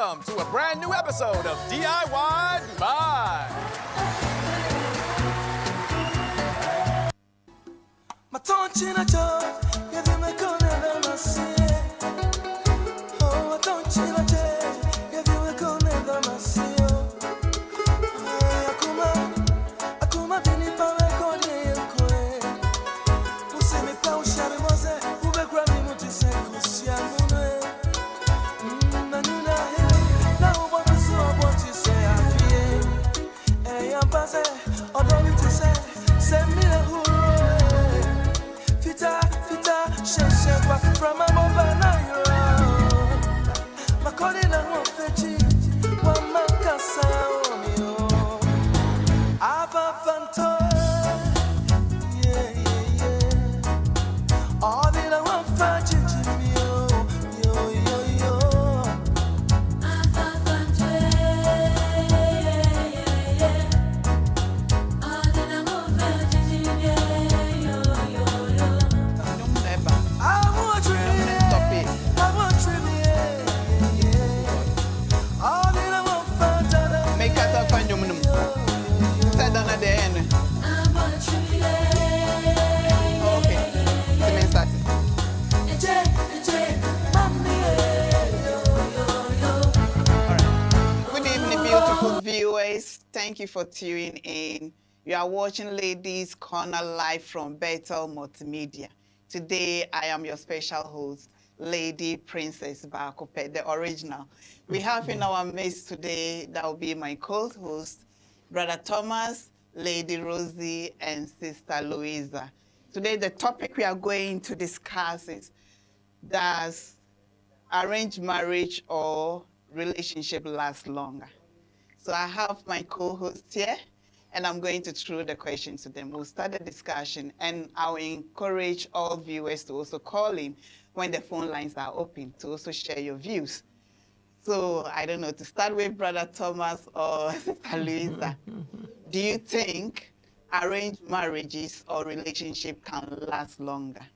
Welcome to a brand new episode of DIY Dubai. Viewers, thank you for tuning in. You are watching Ladies Corner live from Bethel Multimedia. Today, I am your special host, Lady Princess Bakope, the original. We have in our midst today, that will be my co-host, Brother Thomas, Lady Rosie, and Sister Louisa. Today, the topic we are going to discuss is, does arranged marriage or relationship last longer? So I have my co-host here, and I'm going to throw the questions to them. We'll start the discussion, and I'll encourage all viewers to also call in when the phone lines are open to also share your views. So I don't know, to start with Brother Thomas or Sister Louisa, do you think arranged marriages or relationship can last longer?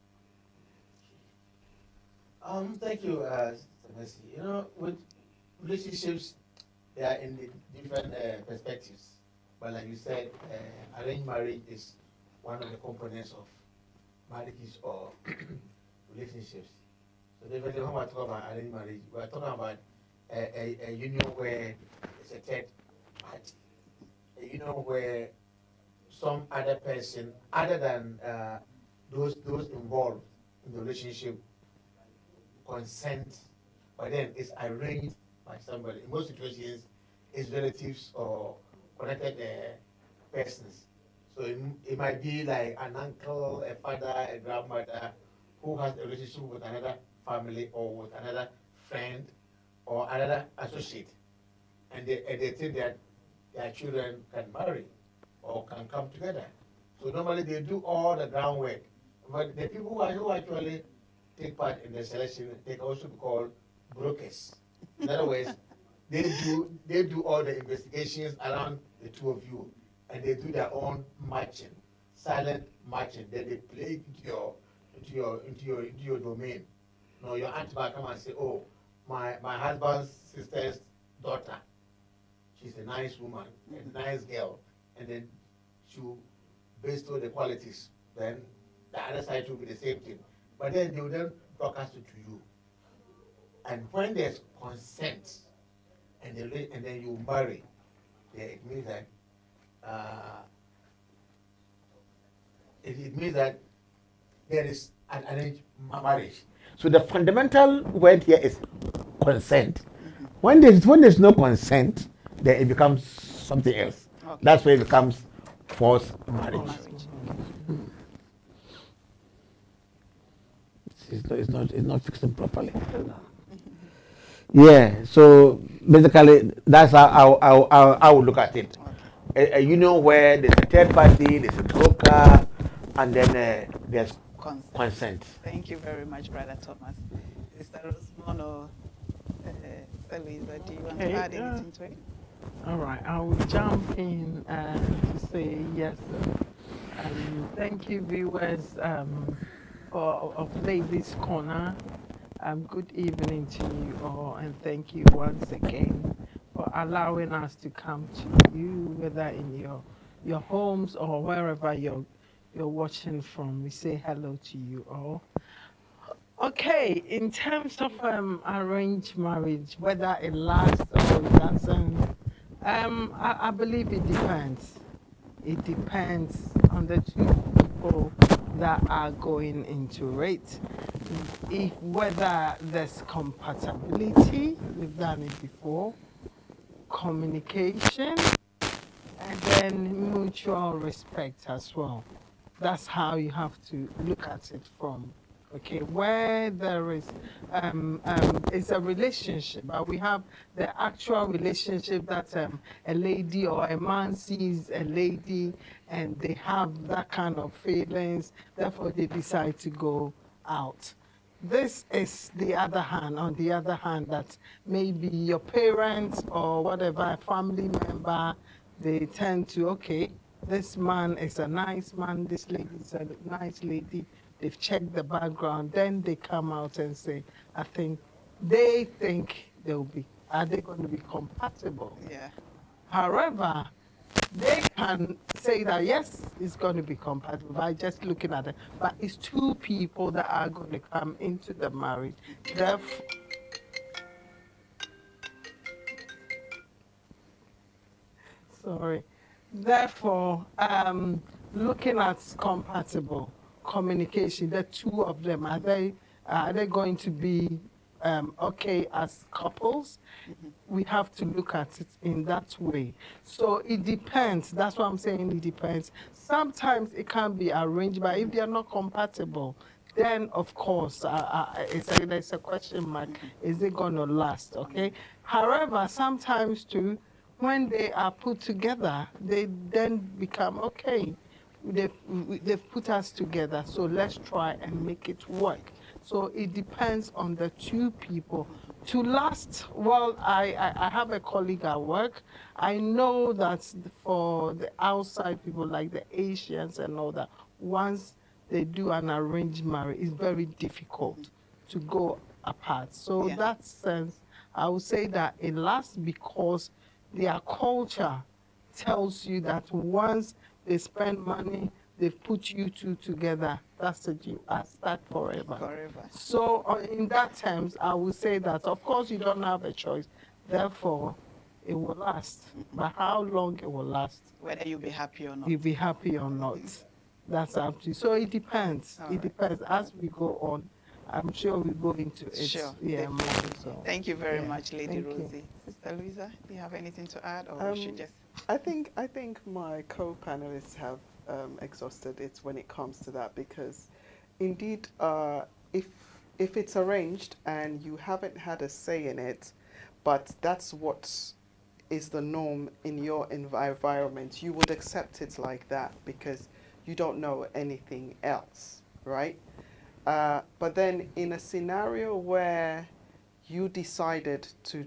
Thank you, Sister Mercy. You know, with relationships, they are in the different perspectives. But like you said, arranged marriage is one of the components of marriages or relationships. So definitely when we're talking about arranged marriage, we're talking about a union where it's a third party. A union where some other person, other than those involved in the relationship, consent, but then it's arranged by somebody. In most situations, it's relatives or connected persons. So it might be like an uncle, a father, a grandmother who has a relationship with another family or with another friend or another associate. And they think that their children can marry or can come together. So normally they do all the groundwork. But the people who actually take part in the selection, they can also be called brokers. In other words, they do all the investigations around the two of you, and they do their own matching, silent matching. Then they play into your domain. Now your aunt might come and say, "Oh, my husband's sister's daughter, she's a nice woman, a nice girl," and then she'll bestow the qualities. Then the other side will be the same thing, but then they will then broadcast it to you. And when there's consent, and then you marry, it means that it means that there is an arranged marriage. So the fundamental word here is consent. When there's no consent, then it becomes something else. Okay. That's where it becomes forced marriage. It's not fixing properly. Yeah, so basically that's how I would look at it. A union where there's a third party, there's a broker, and then there's consent. Thank you very much, Brother Thomas. Sister Rosemond or Louisa, do you want to add anything to it? All right, I will jump in to say yes. Thank you, viewers of Ladies Corner. Good evening to you all, and thank you once again for allowing us to come to you, whether in your homes or wherever you're watching from. We say hello to you all. Okay, in terms of arranged marriage, whether it lasts or it doesn't, I believe it depends. It depends on the two people that are going into it. If whether there's compatibility, we've done it before, communication, and then mutual respect as well. That's how you have to look at it from. Okay, where there is, it's a relationship, but we have the actual relationship that a lady or a man sees a lady and they have that kind of feelings, therefore they decide to go out. This is the other hand, on the other hand, that maybe your parents or whatever family member, they tend to, okay, this man is a nice man, this lady is a nice lady, they've checked the background, then they come out and say, I think, they think they'll be, are they going to be compatible? Yeah. However, they can say that yes, it's going to be compatible by just looking at it, but it's two people that are going to come into the marriage. Therefore, sorry. Therefore, looking at compatible communication, the two of them, are they going to be okay as couples? We have to look at it in that way. So it depends. That's what I'm saying. It depends. Sometimes it can be arranged, but if they are not compatible, then of course there's a question mark. Is it going to last? Okay. However, sometimes too, when they are put together, they then become okay. They've put us together, so let's try and make it work. So it depends on the two people. To last, well, I have a colleague at work. I know that for the outside people, like the Asians and all that, once they do an arranged marriage, it's very difficult to go apart. So Yeah. that sense, I would say that it lasts because their culture tells you that once they spend money, they've put you two together, that's it, you are stuck forever. Forever. So in that terms, I would say that of course you don't have a choice, therefore it will last. But how long it will last, Whether you'll be happy or not. you'll be happy or not, that's up to you. So it depends. All It right. depends. As we go on, I'm sure we go into it. Sure. Yeah, Thank more so. Thank you very Yeah, much, Lady thank you. Rosie. Sister Louisa, do you have anything to add, or we should just? I think my co-panelists have exhausted it when it comes to that, because indeed, if it's arranged and you haven't had a say in it, but that's what is the norm in your environment, you would accept it like that because you don't know anything else, right? But then in a scenario where you decided to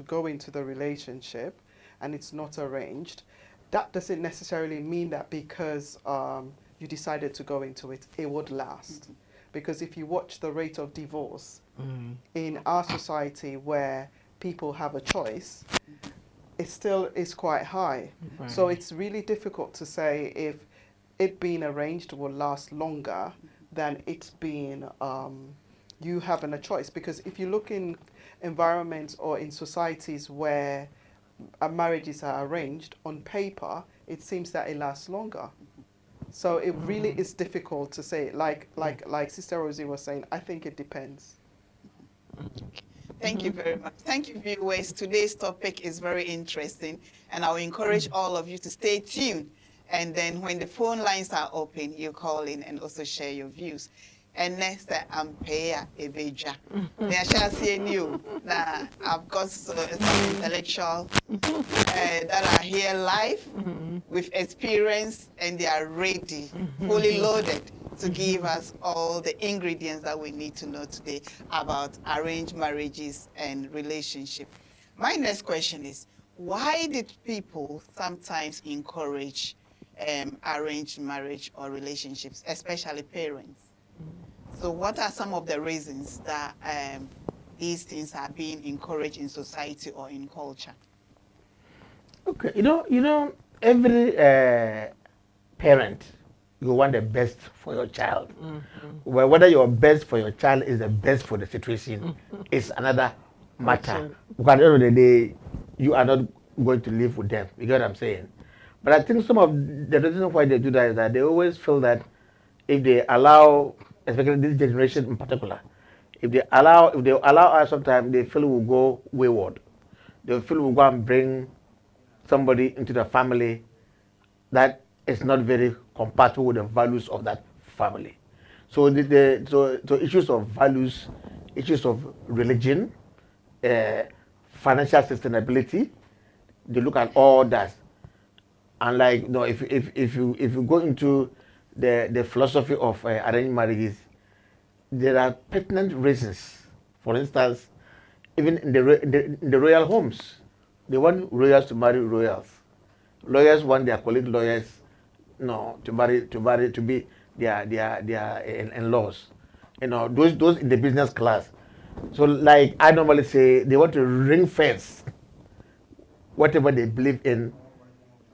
go into the relationship and it's not arranged, that doesn't necessarily mean that because you decided to go into it, it would last. Mm-hmm. Because if you watch the rate of divorce in our society where people have a choice, it still is quite high. Right. So it's really difficult to say if it being arranged will last longer than it being you having a choice. Because if you look in environments or in societies where marriages are arranged, on paper it seems that it lasts longer. So it really is difficult to say. Like Sister Rosie was saying, I think it depends. Thank you very much. Thank you, viewers. Today's topic is very interesting, and I'll encourage all of you to stay tuned. And then when the phone lines are open, you call in and also share your views. And next, I'm Peya Ebeja. I shall see you. Now, I've got some intellectual that are here live with experience, and they are ready, fully loaded, to give us all the ingredients that we need to know today about arranged marriages and relationship. My next question is, why did people sometimes encourage arranged marriage or relationships, especially parents? So what are some of the reasons that these things are being encouraged in society or in culture? Okay, every parent, you want the best for your child. Well, whether your best for your child is the best for the situation is another matter. Because at the end of the day, you are not going to live with them. You get what I'm saying? But I think some of the reason why they do that is that they always feel that if they allow, especially this generation in particular, if they allow us, sometimes they feel will go wayward. They feel will go and bring somebody into the family that is not very compatible with the values of that family. So so issues of values, issues of religion, uh, financial sustainability, they look at all that. And like if you go into the philosophy of arranged marriages, there are pertinent reasons. For instance, even in the royal homes, they want royals to marry royals. Lawyers want their colleague lawyers, no, to be their in-laws. Those in the business class. So like I normally say, they want to ring fence whatever they believe in,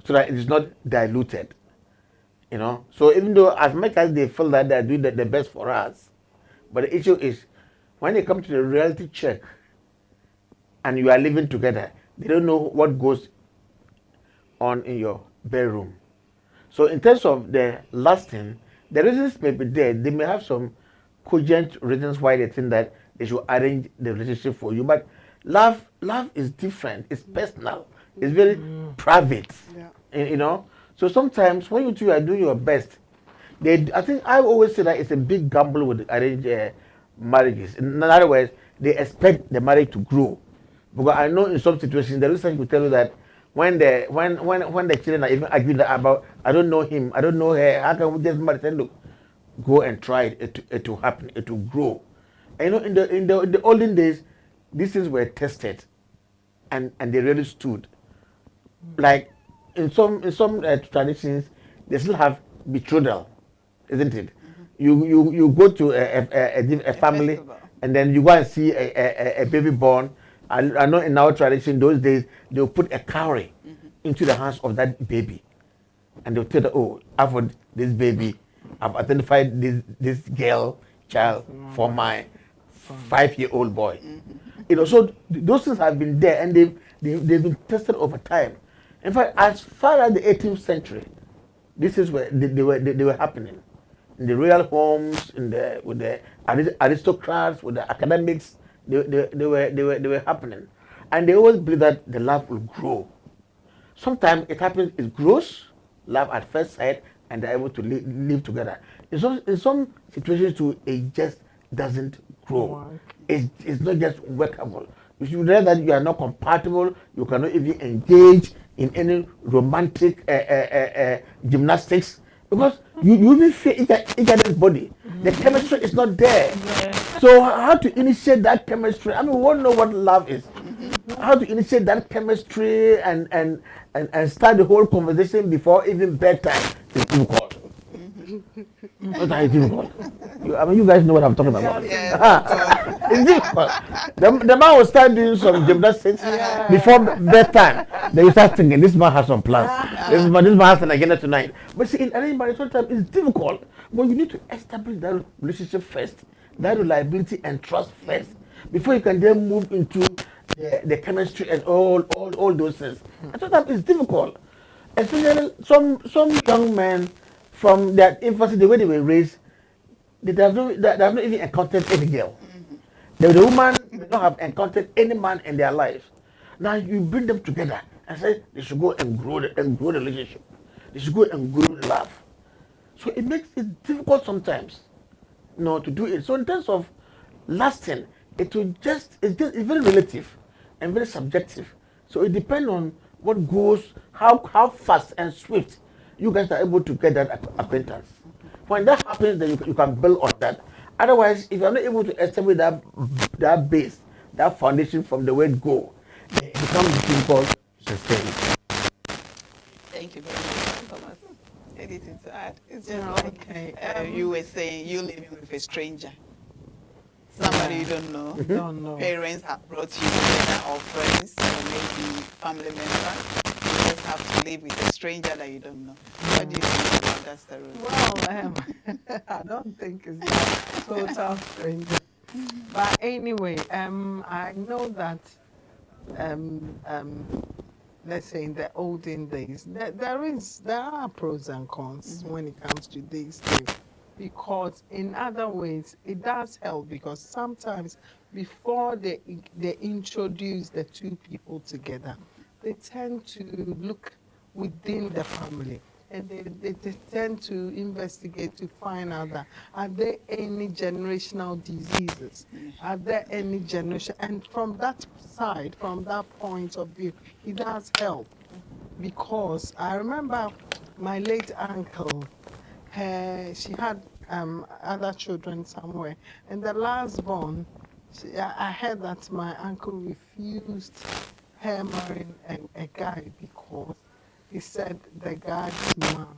so that it is not diluted. So even though as much as they feel that they are doing the best for us, but the issue is when they come to the reality check and you are living together, they don't know what goes on in your bedroom. So in terms of the lasting, the reasons may be there. They may have some cogent reasons why they think that they should arrange the relationship for you. But love is different. It's personal. It's very private. Yeah. So sometimes when you two are doing your best, I think I always say that it's a big gamble with arranged marriages. In other words, they expect the marriage to grow. Because I know in some situations, the research will tell you that when the children are even arguing about, I don't know him, I don't know her, how can we just marry? Say, look, go and try it. It will happen. It will grow. And in the olden days, these things were tested, and they really stood. Like in some traditions, they still have betrothal, isn't it? You go to a family, festival. and then you go and see a baby born. I know in our tradition those days they'll put a cowrie into the hands of that baby, and they'll tell the, oh, I've got this baby, I've identified this girl child for my 5-year-old boy. So those things have been there, and they've been tested over time. In fact, as far as the 18th century, this is where they were happening in the royal homes, with the aristocrats, with the academics. They were happening, and they always believe that the love will grow. Sometimes it happens, it grows, love at first sight, and they're able to live together. In some situations too, it just doesn't grow. It's not just workable. You should realize that you are not compatible. You cannot even engage in any romantic gymnastics, because you even feel each other's body. The chemistry is not there. So how to initiate that chemistry? I mean, we won't know what love is. How to initiate that chemistry and start the whole conversation before even bedtime is difficult. What are you difficult? You guys know what I'm talking about. Yeah, It's difficult. The man will start doing some gymnastics before bedtime. Then you start thinking, this man has some plans. This man has an agenda tonight. But see, in arranged marriage, sometimes it's difficult. But you need to establish that relationship first, that reliability and trust first, before you can then move into the chemistry and all those things. And sometimes it's difficult. Especially some young men from their infancy, the way they were raised, they have not even encountered any girl. The woman may not have encountered any man in their life. Now you bring them together and say they should go and grow the relationship. They should go and grow the love. So it makes it difficult sometimes, to do it. So in terms of lasting, it's very relative and very subjective. So it depends on what goes, how fast and swift you guys are able to get that acquaintance. When that happens, then you can build on that. Otherwise, if you're not able to establish that base, that foundation from the word go, then it becomes difficult to sustain. Thank you very much, Thomas. anything to add? It's just Yeah, like okay. you were saying, you living with a stranger, somebody you don't know. Don't know. Parents have brought you together, or friends, or maybe family members. You just have to live with a stranger that you don't know. What do you think about that stereotype? Well, I don't think it's that total stranger. But anyway, I know that, let's say in the olden days, there are pros and cons when it comes to these things. Because in other ways, it does help, because sometimes before they introduce the two people together, they tend to look within the family, and they tend to investigate to find out that are there any generational diseases, are there any generation, and from that side, from that point of view, it does help. Because I remember my late uncle, she had other children somewhere, and the last born, I heard that my uncle refused her marrying a guy because he said the guy's mom,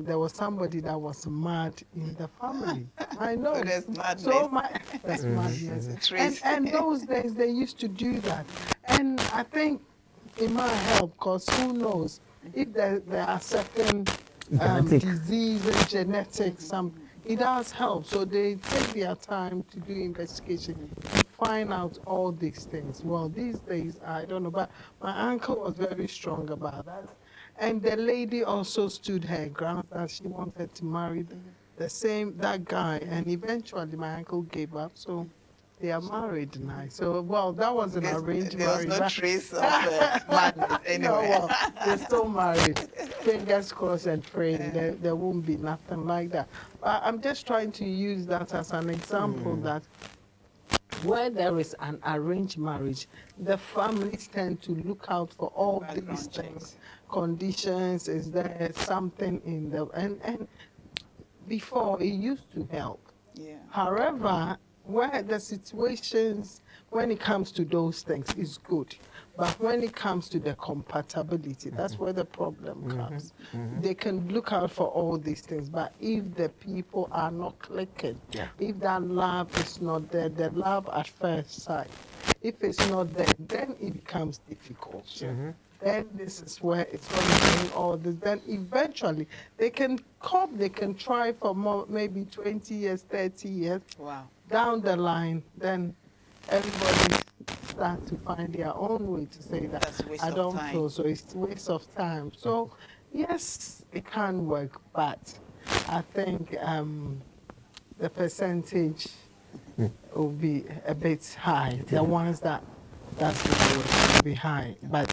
there was somebody that was mad in the family. I know. So there's madness. So that's madness. And those days they used to do that. And I think it might help, because who knows if there are certain diseases, genetics, it does help. So they take their time to do investigation, to find out all these things. Well, these days, I don't know, but my uncle was very strong about that. And the lady also stood her ground that she wanted to marry that guy. And eventually my uncle gave up. So they are married now. So, well, that was an arranged there was marriage. no trace of madness anyway. No, well, they're still married. Fingers crossed and praying there won't be nothing like that. But I'm just trying to use that as an example that where there is an arranged marriage, the families tend to look out for all these things, conditions. Is there something in the and before it used to help. Yeah. However, where the situations, when it comes to those things, is good. But when it comes to the compatibility, that's where the problem comes. They can look out for all these things, but if the people are not clicking, if that love is not there, the love at first sight, if it's not there, then it becomes difficult. Then this is where it's going to bring all this. Then eventually they can cope, they can try for more, maybe 20 years, 30 years. Wow. Down the line, then everybody start to find their own way to say that I don't feel so. It's a waste of time. So yes, it can work, but I think the percentage will be a bit high. The ones that's will be high, but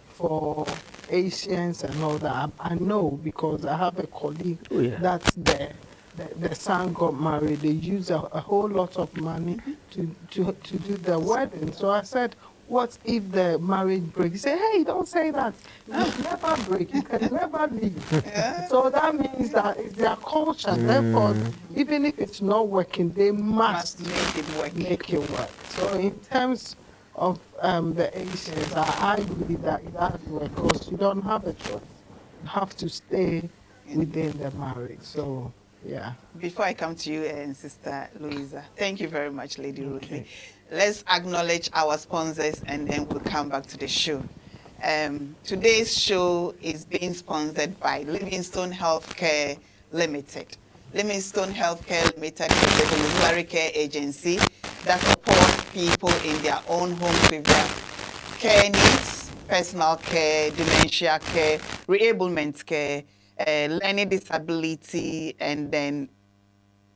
for Asians and all that, I know, because I have a colleague that's there. The son got married. They used a whole lot of money to do the wedding. So I said, what if the marriage breaks? He said, hey, don't say that. You never break. You can never leave. So that means that it's their culture. Therefore, even if it's not working, they must make it work. So in terms of the Asians, I believe that it does work, because you don't have a choice. You have to stay within the marriage. So. Yeah. Before I come to you, Sister Louisa, thank you very much, Lady Ruthie. Let's acknowledge our sponsors, and then we'll come back to the show. Today's show is being sponsored by Livingstone Healthcare Limited. Livingstone Healthcare Limited is a domiciliary care agency that supports people in their own homes with their care needs, personal care, dementia care, reablement care, learning disability, and then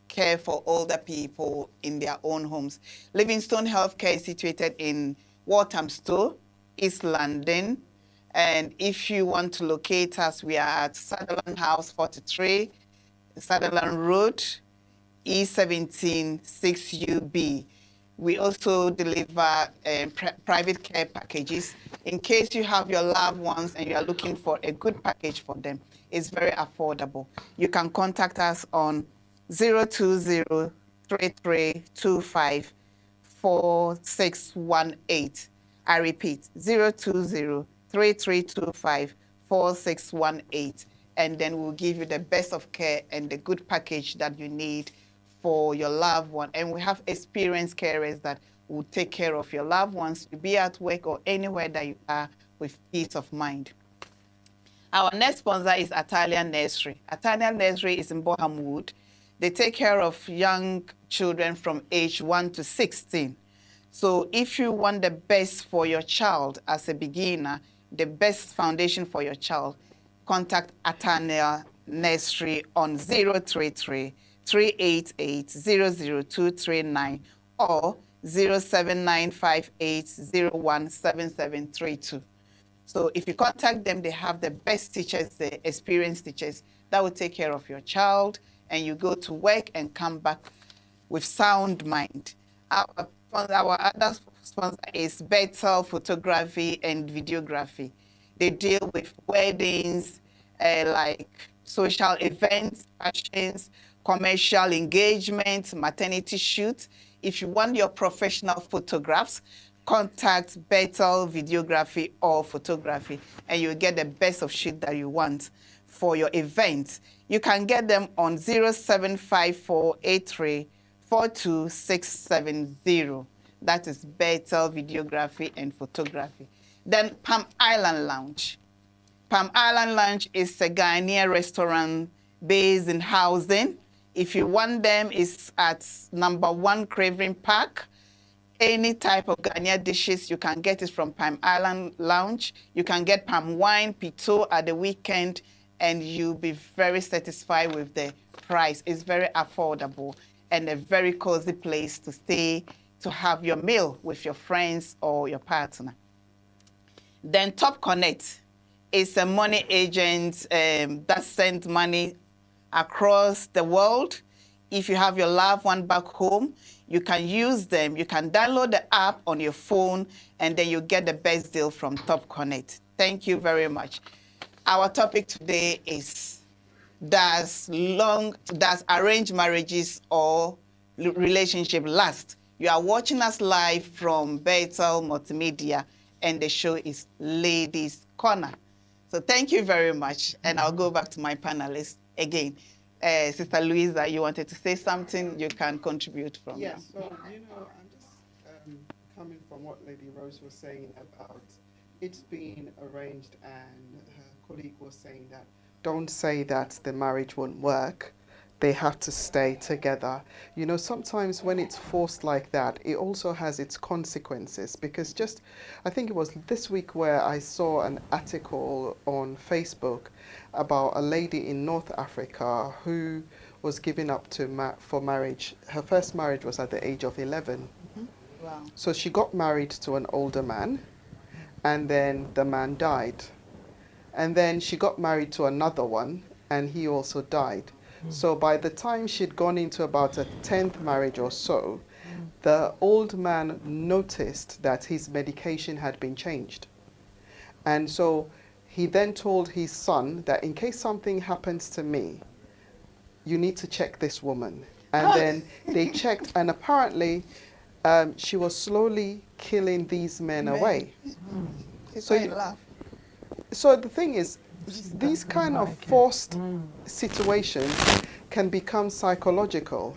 care for older people in their own homes. Livingstone Healthcare is situated in Walthamstow, East London. And if you want to locate us, we are at Sutherland House 43, Sutherland Road, E17 6UB. We also deliver private care packages. In case you have your loved ones and you are looking for a good package for them, it's very affordable. You can contact us on 020-3325-4618. I repeat, 020-3325-4618. 4618, and then we'll give you the best of care and the good package that you need for your loved one. And we have experienced carers that will take care of your loved ones to be at work or anywhere that you are with peace of mind. Our next sponsor is Italian Nursery. Italian Nursery is in Boham Wood. They take care of young children from age 1 to 16. So if you want the best for your child as a beginner, the best foundation for your child, contact Italian Nursery on 033 388 00239 or 07958017732. So if you contact them, they have the best teachers, the experienced teachers that will take care of your child, and you go to work and come back with sound mind. Our other sponsor is Bethel Photography and Videography. They deal with weddings, like social events, fashions, commercial engagements, maternity shoots. If you want your professional photographs, contact Bethel Videography or Photography, and you'll get the best of shoot that you want for your event. You can get them on 075483 That is Bethel Videography and Photography. Then Palm Island Lounge. Palm Island Lounge is a Ghanaian restaurant based in Housing. If you want them, it's at #1 Craving Park. Any type of Ghanaian dishes, you can get it from Palm Island Lounge. You can get palm wine, pito at the weekend, and you'll be very satisfied with the price. It's very affordable and a very cozy place to stay, to have your meal with your friends or your partner. Then Top Connect is a money agent that sends money across the world. If you have your loved one back home, you can use them. You can download the app on your phone, and then you get the best deal from Top Connect. Thank you very much. Our topic today is, does arranged marriages or relationship last? You are watching us live from Bethel Multimedia, and the show is Ladies Corner. So thank you very much, and I'll go back to my panelists again. Sister Louisa, you wanted to say something? You can contribute from Yes, now. so, I'm just coming from what Lady Rose was saying about it's being arranged, and her colleague was saying that don't say that the marriage won't work. They have to stay together. Sometimes when it's forced like that, it also has its consequences, because I think it was this week where I saw an article on Facebook about a lady in North Africa who was given up for marriage. Her first marriage was at the age of 11. Mm-hmm. Wow. So she got married to an older man, and then the man died. And then she got married to another one, and he also died. So by the time she'd gone into about a 10th marriage or so, the old man noticed that his medication had been changed. And so he then told his son that in case something happens to me, you need to check this woman. And then they checked, and apparently she was slowly killing these men away. So the thing is, these kind of forced situations can become psychological,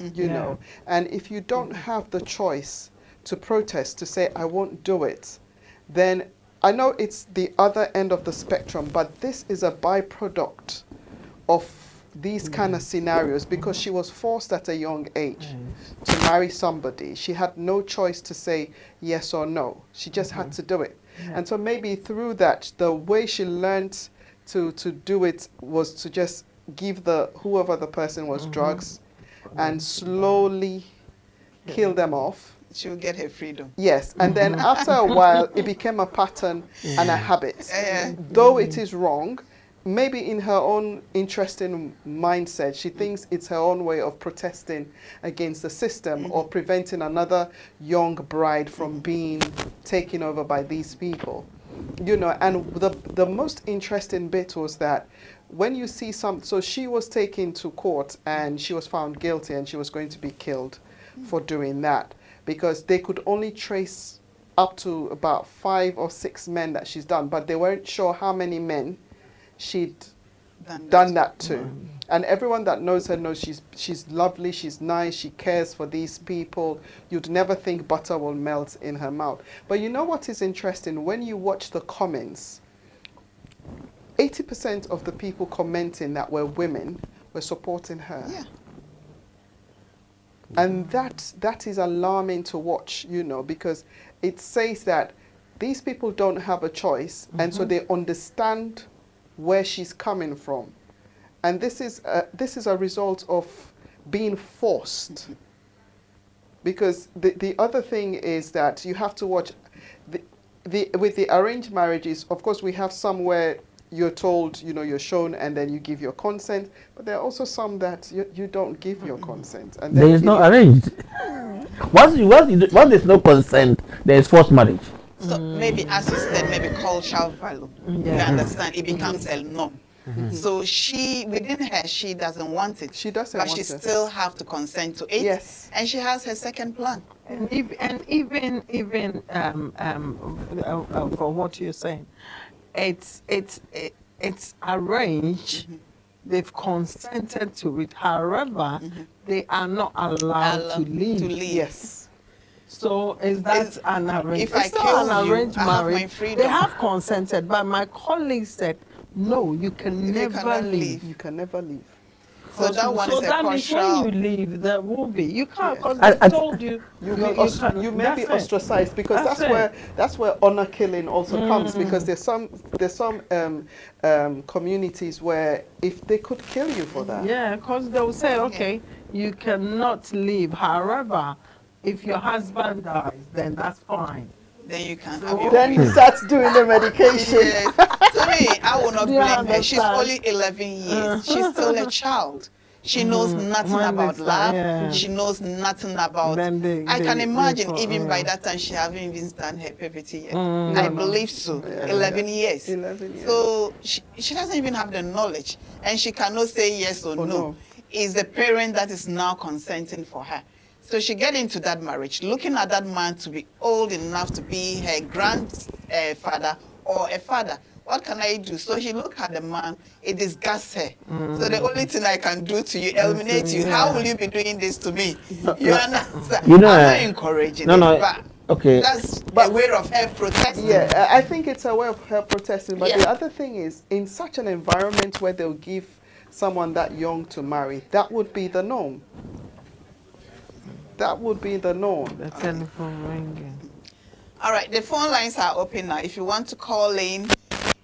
and if you don't have the choice to protest, to say, I won't do it, then I know it's the other end of the spectrum, but this is a byproduct of these kind of scenarios, because she was forced at a young age to marry somebody. She had no choice to say yes or no. She just had to do it. And so maybe through that, the way she learned to do it was to just give whoever the person was drugs and slowly kill them off. She'll get her freedom. Yes, and then after a while, it became a pattern and a habit. Though it is wrong, maybe in her own interesting mindset, she thinks it's her own way of protesting against the system or preventing another young bride from being taken over by these people. And the most interesting bit was that when you see so she was taken to court and she was found guilty, and she was going to be killed for doing that, because they could only trace up to about 5 or 6 men that she's done, but they weren't sure how many men she'd done that too. And everyone that knows her knows she's lovely, she's nice, she cares for these people. You'd never think butter will melt in her mouth. But you know what is interesting? When you watch the comments, 80% of the people commenting that were women were supporting her. Yeah. And that is alarming to watch, you know, because it says that these people don't have a choice, and so they understand where she's coming from. And this is a result of being forced. Because the other thing is that you have to watch with the arranged marriages. Of course, we have some where you're told, you know, you're shown, and then you give your consent. But there are also some that you don't give your consent. And there is no arranged. Once there's no consent, there is forced marriage. So maybe, as you said, maybe cultural value. You understand? It becomes a norm. So within her, she doesn't want it. She doesn't but want she it. still have to consent to it. Yes. And she has her second plan. And even for what you're saying, it's arranged. They've consented to it. However, they are not allowed to leave. Yes. So is that an arranged? If I It's not kill an you, arranged I have my marriage. freedom. They have consented, but my colleague said, no, you can never cannot leave. leave. You can never leave. So that one So is a that means cultural. when you leave, there will be. You can't, because I- they told you. You can- may be that's it. ostracized, because That's that's where honor killing also comes, because there's some communities where if they could kill you for that. Yeah, because they'll say, okay, you cannot leave. However, if your husband dies, then that's fine. Then you can have your Then you freedom. start doing the medication. Yes. To me, I will not Do you blame her. She's understand? only 11 years. She's still a child. She knows nothing When about they love. start, yeah. She knows nothing about. Then I can imagine they- even by that time she haven't even started her puberty yet. I believe so. 11 years. 11 years. So she doesn't even have the knowledge, and she cannot say yes or Oh, no. no. It's the parent that is now consenting for her. So she get into that marriage, looking at that man to be old enough to be her grandfather or a father. What can I do? So she look at the man, it disgusts her. So the only thing I can do to you, eliminate you. How will you be doing this to me? You understand? You know, I'm not encouraging no, it, no, but okay. that's a way of her protesting. Yeah, I think it's a way of her protesting. But Yeah. the other thing is, in such an environment where they'll give someone that young to marry, that would be the norm. That would be the norm. The telephone ringing. All right, the phone lines are open now. If you want to call in,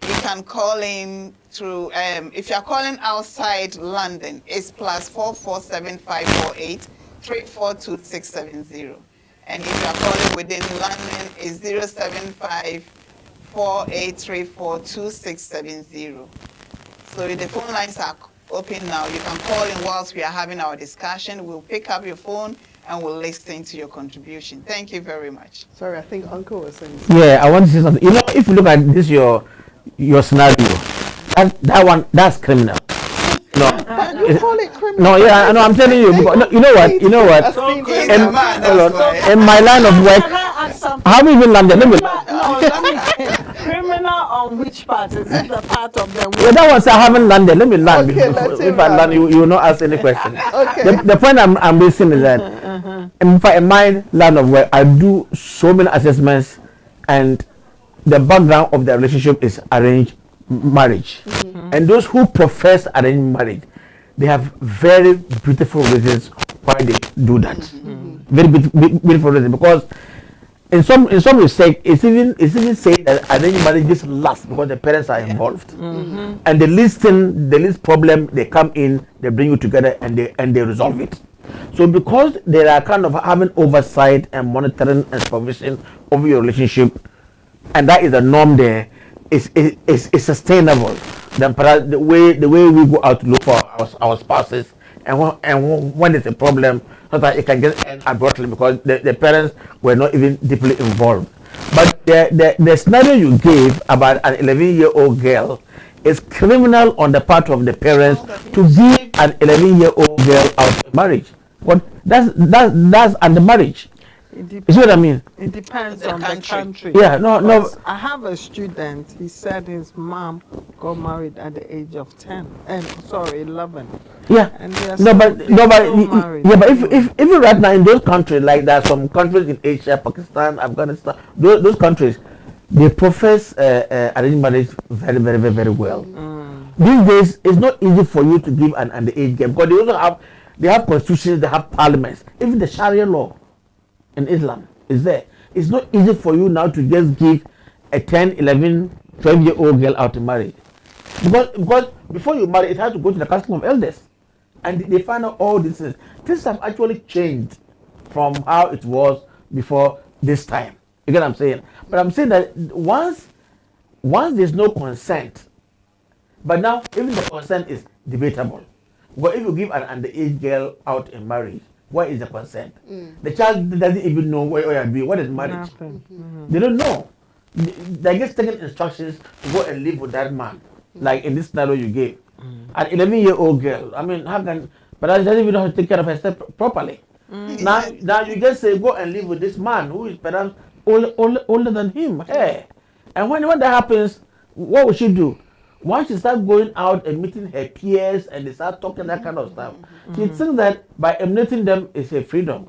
you can call in through, if you're calling outside London, it's +447548 342 And if you're calling within London, it's 07548342670. So the phone lines are open now. You can call in whilst we are having our discussion. We'll pick up your phone and we'll listen to your contribution. Thank you very much. Sorry, I think Uncle was saying. Yeah, I want to say something. You know, if you look at this your scenario, that one, that's criminal. No, You call it criminal? no, yeah, I know. I'm telling you. Because, no, you know what? That's being He's a criminal. man, hold on. that's why. In my line of work, how many even landed? Let me. No, let me criminal on which part? Is it the part of the Yeah, that one I haven't landed. Let me land. Okay, let him If I land, land. you will not ask any question. Okay. The point I'm raising is that in my line of work, I do so many assessments, and the background of the relationship is arranged marriage. And those who profess arranged marriage, they have very beautiful reasons why they do that. Very beautiful reasons, because in some respect, it's even saying that arranged marriages last because the parents are involved, and the least problem, they come in, they bring you together, and they resolve it. So because they are kind of having oversight and monitoring and supervision over your relationship, and that is the norm there, is sustainable. Then perhaps the way we go out to look for our spouses, and when there's a problem, sometimes it can just end abruptly because the parents were not even deeply involved. But the scenario you gave about an 11-year-old girl is criminal on the part of the parents to give an 11-year-old girl out of marriage. What that's undermarriage. It You see what I mean? It depends The on the country. country. Yeah, no. Because I have a student, he said his mom got married at the age of 10. Sorry, 11. Yeah. And they are No, still, but they're still married. yeah, but if even right now in those countries, like there are some countries in Asia, Pakistan, Afghanistan, those countries, they profess arranged marriage very, very, very, very well. These days, it's not easy for you to give an underage girl because they have constitutions, they have parliaments, even the Sharia law in Islam is there. It's not easy for you now to just give a 10, 11, 12-year-old girl out to marry. Because before you marry, it has to go to the council of elders. And they find out all these things. Things have actually changed from how it was before this time. You get what I'm saying? But I'm saying that once there's no consent, but now even the consent is debatable. But if you give an underage girl out in marriage, what is the consent? The child doesn't even know what you're doing. What is marriage? Nothing. They don't know. They just taking instructions to go and live with that man. Like in this scenario you gave. An 11-year-old girl. I mean, how can, but I doesn't even know how to take care of herself properly. Now you just say go and live with this man who is perhaps older than him. Hey. And when that happens, what will she do? Once she starts going out and meeting her peers and they start talking that kind of stuff, she thinks that by eliminating them is a freedom.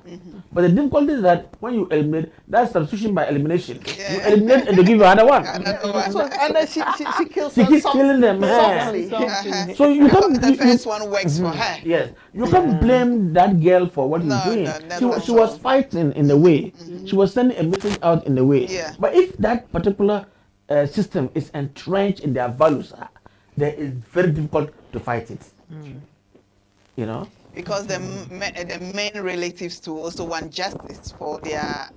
But the difficulty is that when you eliminate, that's substitution by elimination. Yeah. You eliminate and they give you another one. Another one. So, and then she kills She them keeps killing them. softly. Uh-huh. So you Because can't. the first one works for her. Yes, you can't blame that girl for what No, he's doing. no, never She at was all. fighting in a way. She was sending a message out in a way. Yeah. But if that particular system is entrenched in their values, then it's very difficult to fight it. You know. Because the main relatives too also want justice for their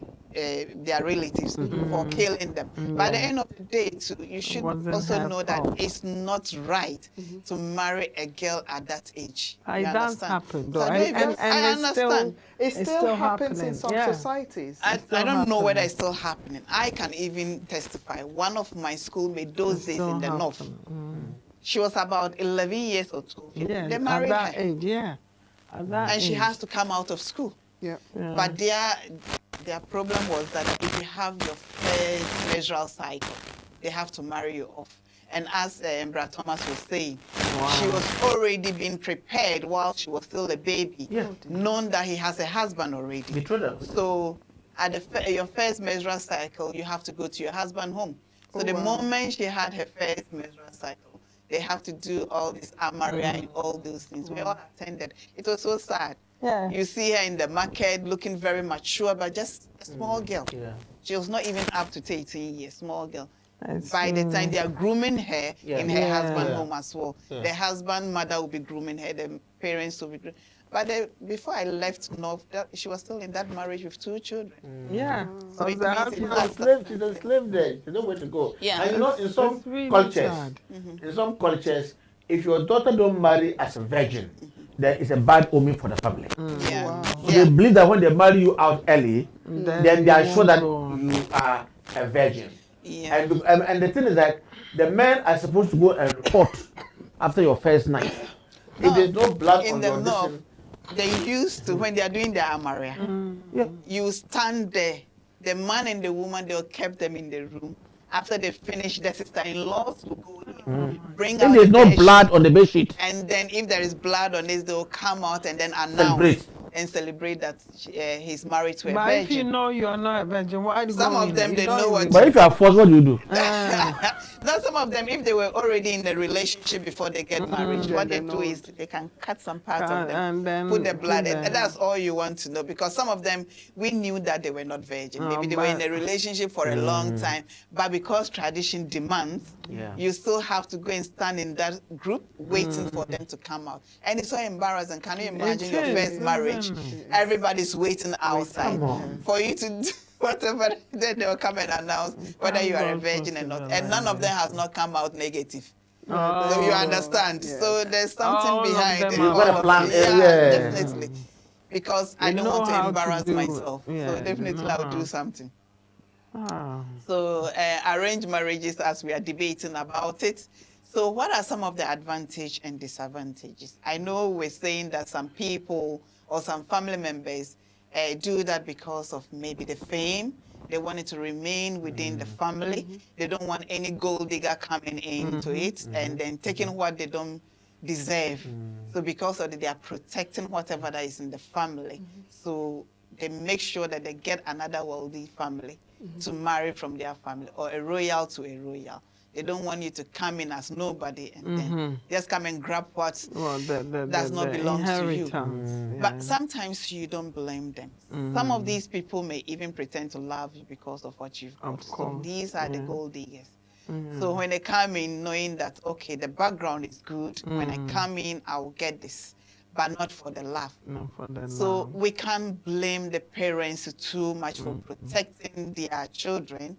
relatives for killing them. By the end of the day, too, you should Wasn't also her know that fault. it's not right to marry a girl at that age. It You does understand? happen, So though. I don't even- I it's still, understand. It it's still happens in happening. some Yeah. societies. I still don't know whether happening. it's still happening. I can even testify. One of my schoolmates those It's days still in the north, happening. she was about 11 years or 12. Yeah, They at married that her. age, yeah. At that And she age. has to come out of school. Yeah. Yeah. But their problem was that if you have your first menstrual cycle, they have to marry you off. And as Brad Thomas was saying, she was already being prepared while she was still a baby, Yeah. known that he has a husband already. Betrothal. So at your first menstrual cycle, you have to go to your husband's home. So the moment she had her first menstrual cycle, they have to do all this amaria and all those things. We all attended. It was so sad. Yeah. You see her in the market looking very mature, but just a small girl. Yeah. She was not even up to 18 years, small girl. It's, By the time they are grooming her in her Yeah. husband's Yeah. home as well. Yeah. The husband, mother will be grooming her, the parents will be grooming. But before I left North, she was still in that marriage with 2 children. yeah. So it Because means the it husband- has- She's a slave there. She knows where to go. Yeah. And you know, in some It's really cultures, sad. in some cultures, if your daughter don't marry as a virgin, then it's a bad omen for the family. Yeah. Wow. So Yeah. they believe that when they marry you out early, then they are sure that won't go. you are a virgin. Yeah. And the thing is that the men are supposed to go and report after your first night. If there's no blood In on the your north, distance, they used to, when they are doing their amaria, yeah. you stand there. The man and the woman, they'll keep them in the room. After they finish, the sister-in-laws will go in, bring If out there's the no bed blood sheet, on the bed sheet, and then if there is blood on it, they'll come out and then announce Celebrate. and celebrate that he's married to a But if you virgin. know you're not a virgin, why are you Some going of them, in? they You don't know what even- but if you are forced, what do you do? Not some of them, if they were already in the relationship before they get married, what they they do know. is they can cut some parts Cut of them, and then put the put blood, the- and that's all you want to know. Because some of them, we knew that they were not virgin. Maybe they were in but- a relationship for a long time, but because tradition demands, Yeah. you still have to go and stand in that group waiting for them to come out. And it's so embarrassing. Can you imagine your is, first marriage? isn't Everybody's waiting outside Come on. for you to do whatever. Then they'll come and announce whether you are a God virgin or forbid not. that And none of them has not come out negative. Oh. So you understand. Yeah. So there's something All of behind them it. are- You've got all to of plan it. it, Yeah, yeah. definitely. Because I You don't know want to how to embarrass do it. myself. Yeah, So you definitely know I'll how. do something. Ah. So arranged marriages, as we are debating about it. So what are some of the advantages and disadvantages? I know we're saying that some people or some family members do that because of maybe the fame. They want it to remain within the family. They don't want any gold digger coming into it and then taking what they don't deserve. So because of it, they are protecting whatever that is in the family. So they make sure that they get another wealthy family to marry from their family, or a royal to a royal. They don't want you to come in as nobody and then just come and grab what does not belong to you. But sometimes you don't blame them. Some of these people may even pretend to love you because of what you've got. So these are the gold diggers. So when they come in knowing that, okay, the background is good, when I come in, I will get this, but not for the love. So we can't blame the parents too much for protecting their children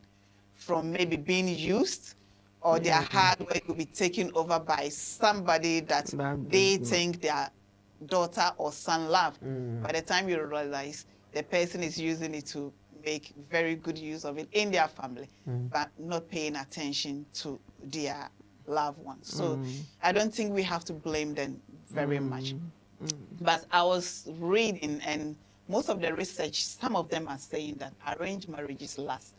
from maybe being used, or their hard work will be taken over by somebody that they think their daughter or son love. By the time you realize the person is using it to make very good use of it in their family, but not paying attention to their loved ones. So I don't think we have to blame them very much. But I was reading, and most of the research, some of them are saying that arranged marriages last.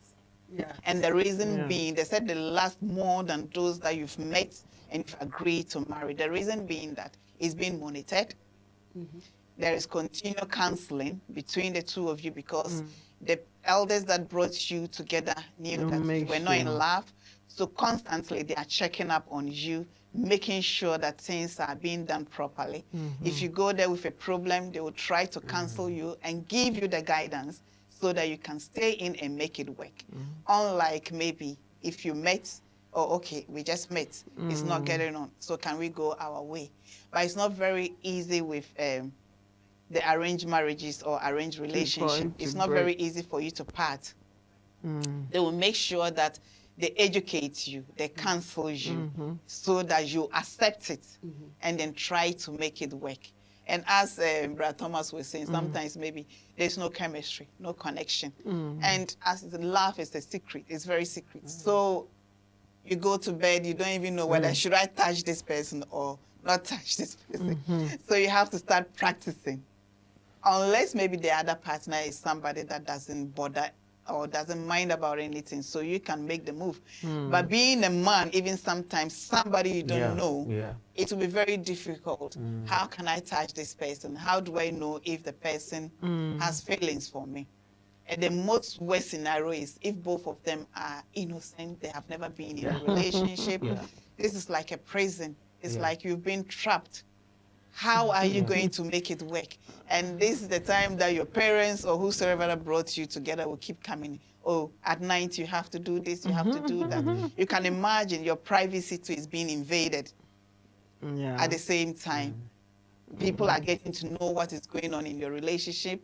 And the reason being, they said they last more than those that you've met and you've agreed to marry. The reason being that it's being monitored. There is continual counseling between the two of you, because the elders that brought you together knew that you were not in love. So constantly they are checking up on you, making sure that things are being done properly. If you go there with a problem, they will try to counsel you and give you the guidance so that you can stay in and make it work. Unlike maybe if you met, oh, okay, we just met, it's not getting on, so can we go our way? But it's not very easy with the arranged marriages or arranged relationship. It's not very easy for you to part. They will make sure that they educate you, they counsel you, so that you accept it and then try to make it work. And as Brother Thomas was saying, sometimes maybe there's no chemistry, no connection. And as the love is a secret, it's very secret. So you go to bed, you don't even know whether should I touch this person or not touch this person. So you have to start practicing. Unless maybe the other partner is somebody that doesn't bother or doesn't mind about anything, so you can make the move. But being a man, even sometimes somebody you don't know, it will be very difficult. How can I touch this person? How do I know if the person has feelings for me? And the most worst scenario is if both of them are innocent, they have never been in a relationship. This is like a prison. It's like you've been trapped. How are you going to make it work? And this is the time that your parents or whosoever that brought you together will keep coming. Oh, at night you have to do this, you have to do that. You can imagine your privacy too is being invaded at the same time. People are getting to know what is going on in your relationship,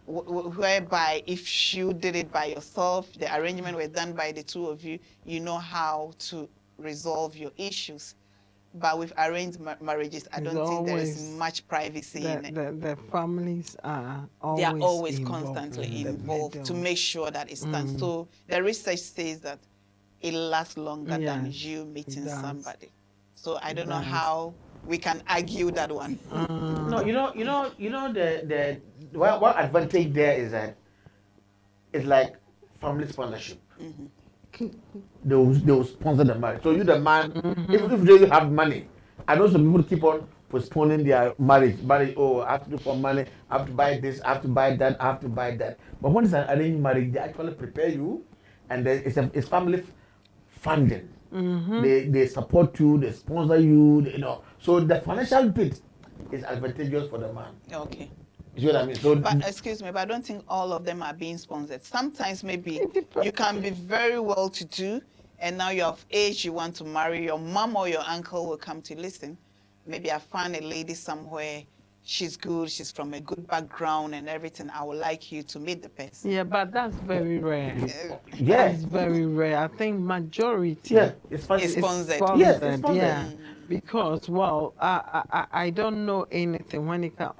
whereby if you did it by yourself, the arrangement was done by the two of you, you know how to resolve your issues. But with arranged marriages, I don't think there is much privacy in it. The families are always They are always constantly involved to make sure that it's done. So the research says that it lasts longer than you meeting somebody. So I don't know how we can argue that one. No, the one advantage there is that it's like family sponsorship. They will sponsor the marriage. So you, the man, if they have money, I know some people keep on postponing their marriage. Oh, I have to do for money, I have to buy this, I have to buy that, I have to buy that. But when it's an arranged marriage, they actually prepare you, and it's family funding. They support you, they sponsor you, So the financial bit is advantageous for the man. Okay. You see what I mean? So, but excuse me, but I don't think all of them are being sponsored. Sometimes maybe you can be very well to do, and now you're of age, you want to marry, your mom or your uncle will come to listen. Maybe I found a lady somewhere, she's good, she's from a good background and everything. I would like you to meet the person. Yeah, but that's very rare. That's very rare. I think majority is sponsored. Yes, it's sponsored. Yeah. Because, well, I don't know anything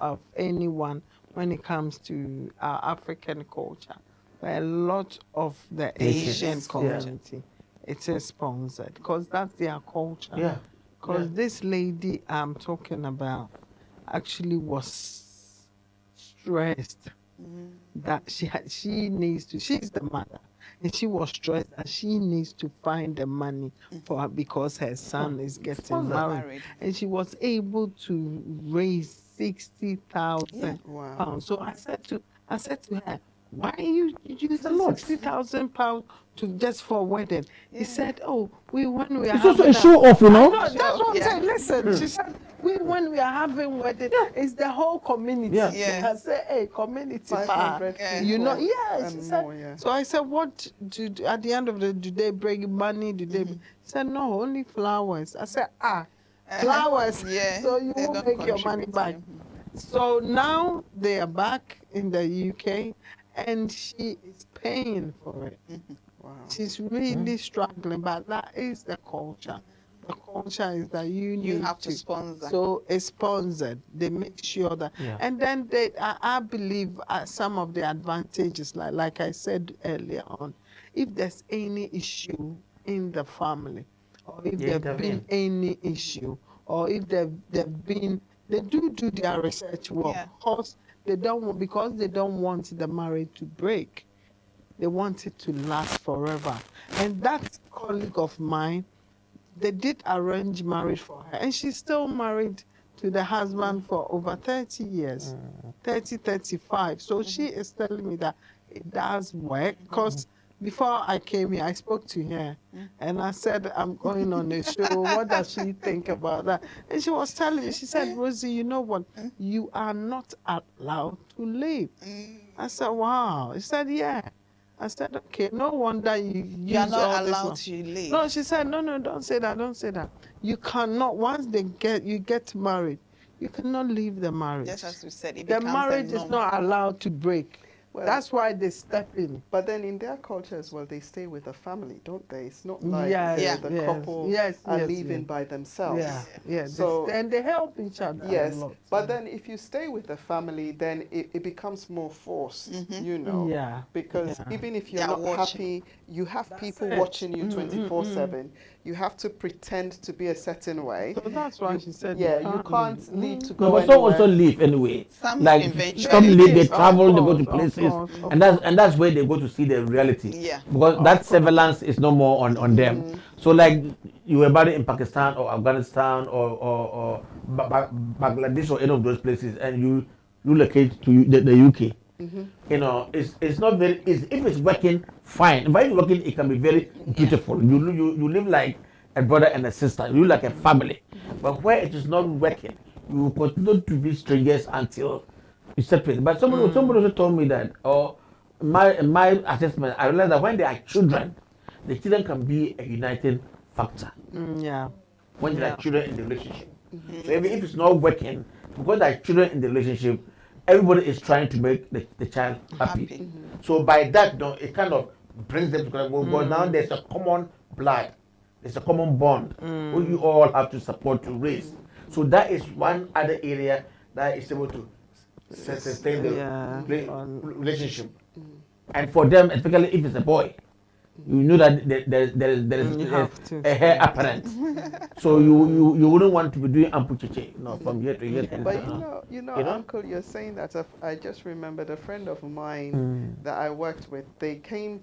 of anyone when it comes to our African culture. But a lot of the Asian community, it is sponsored because that's their culture. Yeah. Because this lady I'm talking about actually was stressed that she needs to. She's the mother, and she was stressed that she needs to find the money for her because her son is getting married, and she was able to raise 60,000 Wow. pounds. So I said to her, why are you using 60,000 pounds to just for wedding? He said, oh, when we are It's also having a show off, you I know. know, that's what I'm saying. Listen, Mm. she said, when we are having wedding, it's the whole community. Yeah. Yeah. I said, hey, community power. 500 You know, people yeah. She and said, more, yeah. so I said, what at the end of the do they bring money? Do they? She said, no, only flowers. I said, flowers. Yeah, So you they won't don't make your money contribute, back. So now they are back in the UK, and she is paying for it. Wow. She's really struggling, but that is the culture. The culture is that you need have to sponsor. So it's sponsored. They make sure that, Yeah. and then I believe some of the advantages, like I said earlier on, if there's any issue in the family, or if They there've been intervene. any issue, or if they've been, they do their research work. Yeah. Because they don't want the marriage to break. They want it to last forever. And that colleague of mine, they did arrange marriage for her. And she's still married to the husband for over 30 years, 30, 35. So she is telling me that it does work. Because before I came here, I spoke to her. And I said, I'm going on a show. What does she think about that? And she was telling me, she said, Rosie, you know what? You are not allowed to leave. I said, wow. She said, yeah. I said, okay, no wonder you You are use all not this allowed one. to leave. No, she said, no, don't say that, don't say that. You cannot, once you get married, you cannot leave the marriage. Just as we said, it The becomes marriage a is norm. not allowed to break. Well, That's why they step in. But then in their culture as well, they stay with the family, don't they? It's not like Yes, the yes, couple yes, are yes, living yes. by themselves. Yeah, yeah. So and they help each other yes, a lot. but then if you stay with the family, then it becomes more forced, you know. Yeah, Because yeah. even if you're They are not watching. happy, you have people it. watching you 24/7. You have to pretend to be a certain way. So that's why she said, Yeah, you can't leave to No, go but some anywhere. also leave anyway. Some Like eventually some leave, they Yes, of travel, they go to course, of places, course, of and that's where they go to see the reality. Yeah. Because that surveillance is no more on them. So like you were married in Pakistan or Afghanistan or Bangladesh or any of those places, and you relocate to the UK. You know, it's not very easy. If it's working, fine. If it's working, it can be very beautiful. You live like a brother and a sister. You live like a family. But where it is not working, you continue to be strangers until you separate. But somebody also told me that, or my assessment, I realized that when they are children, the children can be a uniting factor yeah. when there Yeah. are children in the relationship. So even if it's not working, because there are children in the relationship, everybody is trying to make the child happy. Happy. So by that, no, it kind of brings them together. But now there's a common blood, there's a common bond who you all have to support to raise. So that is one other area that is able to sustain the Yeah. relationship. And for them, especially if it's a boy, you know that there is You have to. a hair apparent. So you wouldn't want to be doing amputate, from here to here. But you know, Uncle, you're saying that. I just remembered a friend of mine that I worked with. They came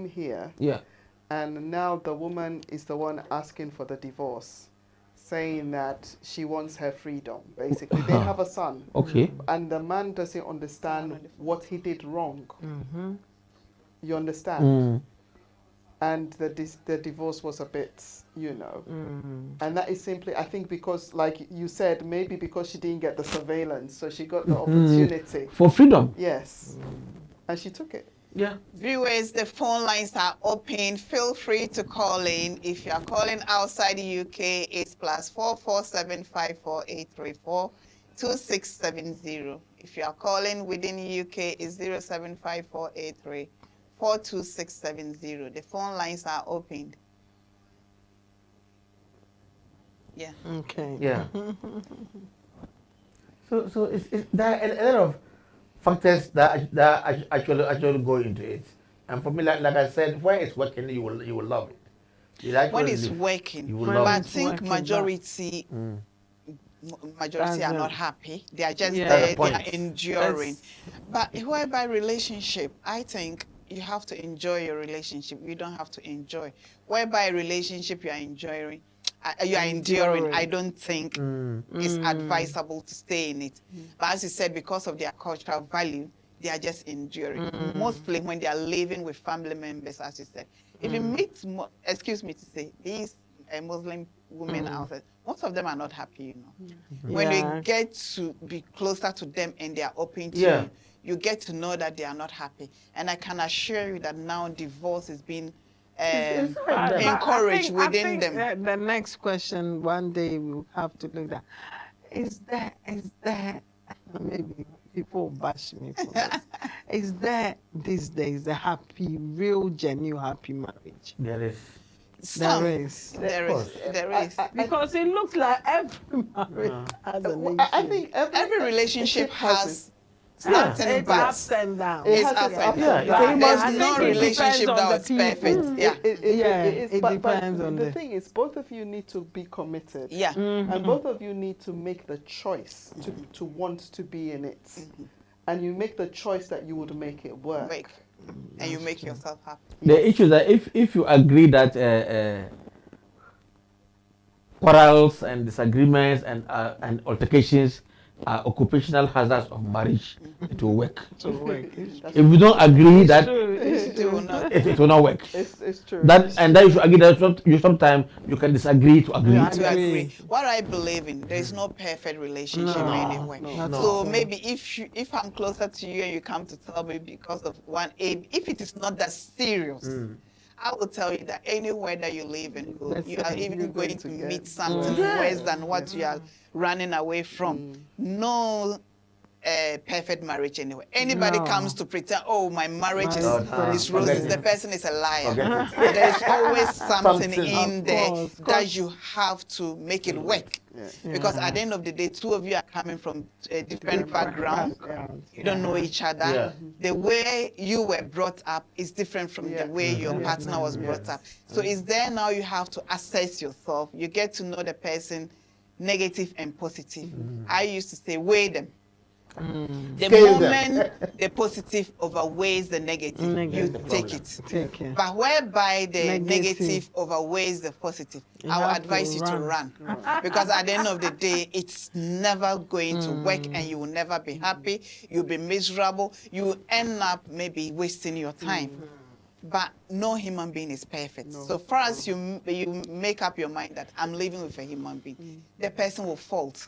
here, Yeah. and now the woman is the one asking for the divorce, saying that she wants her freedom. Basically, they have a son, Okay. and the man doesn't understand what he did wrong. You understand? And the divorce was a bit, and that is simply, I think, because, like you said, maybe because she didn't get the surveillance, so she got the opportunity. For freedom. Yes, and she took it. Yeah. Viewers, the phone lines are open. Feel free to call in. If you are calling outside the UK, it's +44 754 2670. If you are calling within the UK, it's 0754 42670. The phone lines are opened. Yeah. Okay. Yeah. So it's there are a lot of factors that actually go into it. And for me, like I said, when it's working, you will love it. When it's working, you will but love I it. think working, majority majority are not happy. They are just Yeah. there, That's they the are enduring. That's- But whereby relationship, I think you have to enjoy your relationship. You don't have to enjoy. Whereby relationship you are enjoying, you are enduring, I don't think it's advisable to stay in it. But as you said, because of their cultural value, they are just enduring. Mostly when they are living with family members, as you said. If you meet, excuse me to say, these Muslim women outside, most of them are not happy, you know. When Yeah. you get to be closer to them and they are open to Yeah. you, you get to know that they are not happy. And I can assure you that now divorce is being It's hard then. encouraged I within think them. the next question one day we'll have to look at is there maybe people bash me for this. Is there these days a happy, real, genuine happy marriage? There is. Some, There is. there Of is, course. there is. Because it looks like every marriage has an Well, issue. I think Every relationship it has has Yeah. certain It's bad. ups and downs. It It's has up its and ups Yeah, and it's a downs. human- There's I no think it relationship depends on that the was people. perfect. Yeah. It but depends on the the- thing is, both of you need to be committed. Yeah. And both of you need to make the choice to want to be in it. And you make the choice that you would make it work. Wait. And you make yourself happy. The issue is that if you agree that quarrels and disagreements and altercations are occupational hazards of marriage, it will work. So work. That's If you don't agree that It's It will true. not. it will not work. it's true. And then you should agree that you sometimes you can disagree to agree. Yeah, To agree. agree. What I believe in, there is no perfect relationship No, anyway. not So at all. maybe if I'm closer to you and you come to tell me because of one aid, if it is not that serious, I will tell you that anywhere that you live in, you are even You're going to get meet something Yeah. worse than what you are running away from. No perfect marriage anyway. Anybody No. comes to pretend, oh, my marriage is, No, no, is forget roses, it. the person is a liar. Forget it. There is always something Something. in Of there course, that you have to make it work. Yeah. Because at the end of the day, two of you are coming from a different background. You don't know each other. Yeah. The way you were brought up is different from Yeah. the way your partner was brought up. So it's there now you have to assess yourself. You get to know the person, negative and positive. I used to say, weigh them. The Scale them. moment the positive outweighs the negative, you Negative. take it. Take it. But whereby the Negative. negative outweighs the positive, You I will have to advise you to run. run. Because at the end of the day, it's never going to work and you will never be happy. You'll be miserable. You will end up maybe wasting your time. But no human being is perfect. So far as you make up your mind that I'm living with a human being, the person will fault.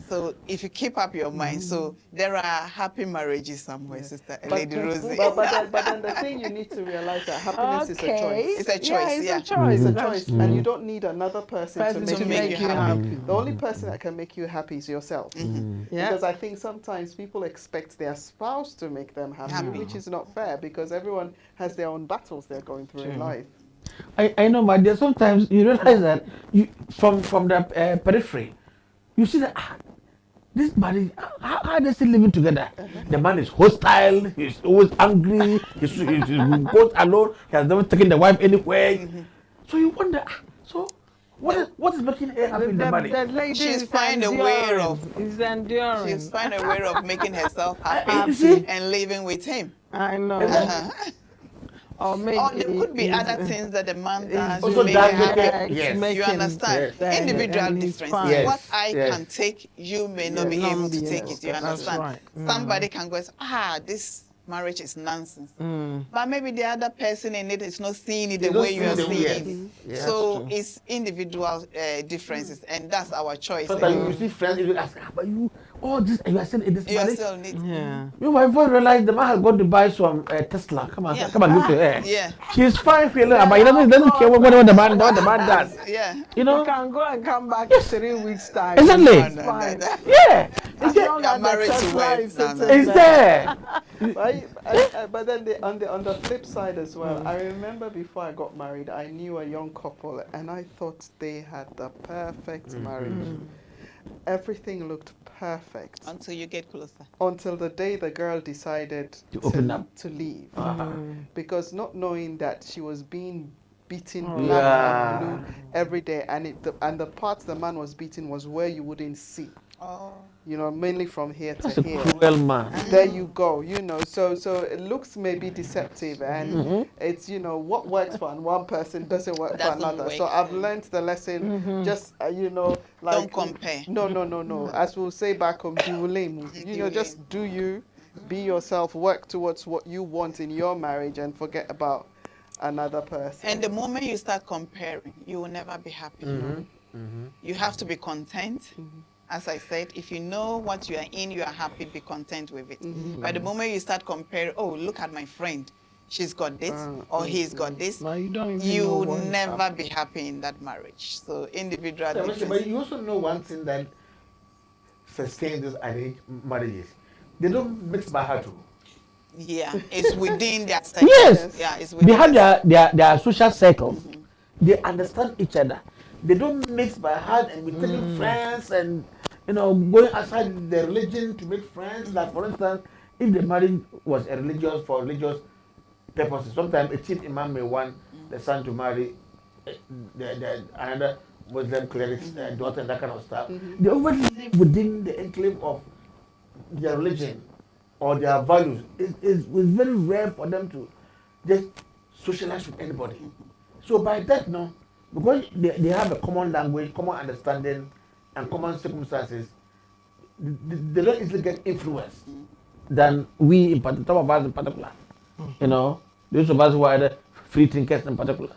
So if you keep up your mind, so there are happy marriages somewhere, Sister Lady Rosie. But then the thing you need to realize that happiness is a choice. It's a choice, Yeah, it's yeah. a choice. It's a That's choice, true. and you don't need another person to to make you happy. The only Mm-hmm. person that can make you happy is yourself. Yeah. Because I think sometimes people expect their spouse to make them happy, Happy. which is not fair because everyone has their own battles they're going through in life. I know, my dear. Sometimes you realize that you from the periphery, you see that this marriage, how are they still living together? The man is hostile. He's always angry. He goes alone. He has never taken the wife anywhere. So you wonder. So what is making her happy in the marriage? The lady She's is find a way enduring. of- Is enduring. She's find a way of making herself You happy see? and living with him. I know. Uh-huh. Or maybe Or there could be it's- other things that the man it's does Also to make does her make happy. her- it's yes. making You understand? that- Individual and he's difference. fine. Yes. What I Yes. can take, you may not be Not able to be take able it. You to. That's understand? right. Somebody can go and say, this marriage is nonsense. But maybe the other person in it is not seeing it the They don't way you see are the way- seeing it. yes. So That's true. it's individual differences, and that's our choice. Sometimes you see friends, you ask, but you all this, and you are still in this You are marriage. still need. Yeah. You my wife realized the man has gone to buy some Tesla. Come on, Yeah. come and look to her. Yeah. She's fine feeling, but he doesn't care what the man does. Yeah. You You know? can go and come back in 3 weeks' time. Exactly. It's fine. Yeah. As It's long You're as the married to Tesla wife is now, sitting now. there. there. But then on the flip side as well, I remember before I got married, I knew a young couple, and I thought they had the perfect marriage. Everything looked perfect Until you get closer. until the day the girl decided To open up. to leave, Uh-huh. because not knowing that she was being beating Oh, black yeah. and blue every day, and the parts the man was beating was where you wouldn't see. Oh. Mainly from here to That's a here. cruel man. There you go. So it looks maybe deceptive, and it's what works for one person doesn't work for Doesn't another. So work. I've learned the lesson. Just Don't like compare. no. As we'll say back home, diwulemu. Just do you, be yourself, work towards what you want in your marriage, and forget about another person. And the moment you start comparing, you will never be happy. You have to be content. As I said, if you know what you are in, you are happy, be content with it. But the moment you start comparing, oh, look at my friend, she's got this, or he's got this, But you don't even know you will what is never be happy in that marriage. So individual But difference. you also know one thing that sustains these arranged marriages. They don't mix by heart. Yeah, it's within their circle. Yes. Yeah, it's They within have their their social circles. They understand each other. They don't mix by heart and be telling friends and going outside their religion to make friends. Like for instance, if the marriage was for religious purposes, sometimes a chief imam may want the son to marry another Muslim cleric's daughter and that kind of stuff. They always live within the enclave of their religion or their values. It's very rare for them to just socialize with anybody. So by that, no, because they have a common language, common understanding, and common circumstances, they don't easily get influenced than we in particular, some of us in particular. Those of us who are the free thinkers in particular,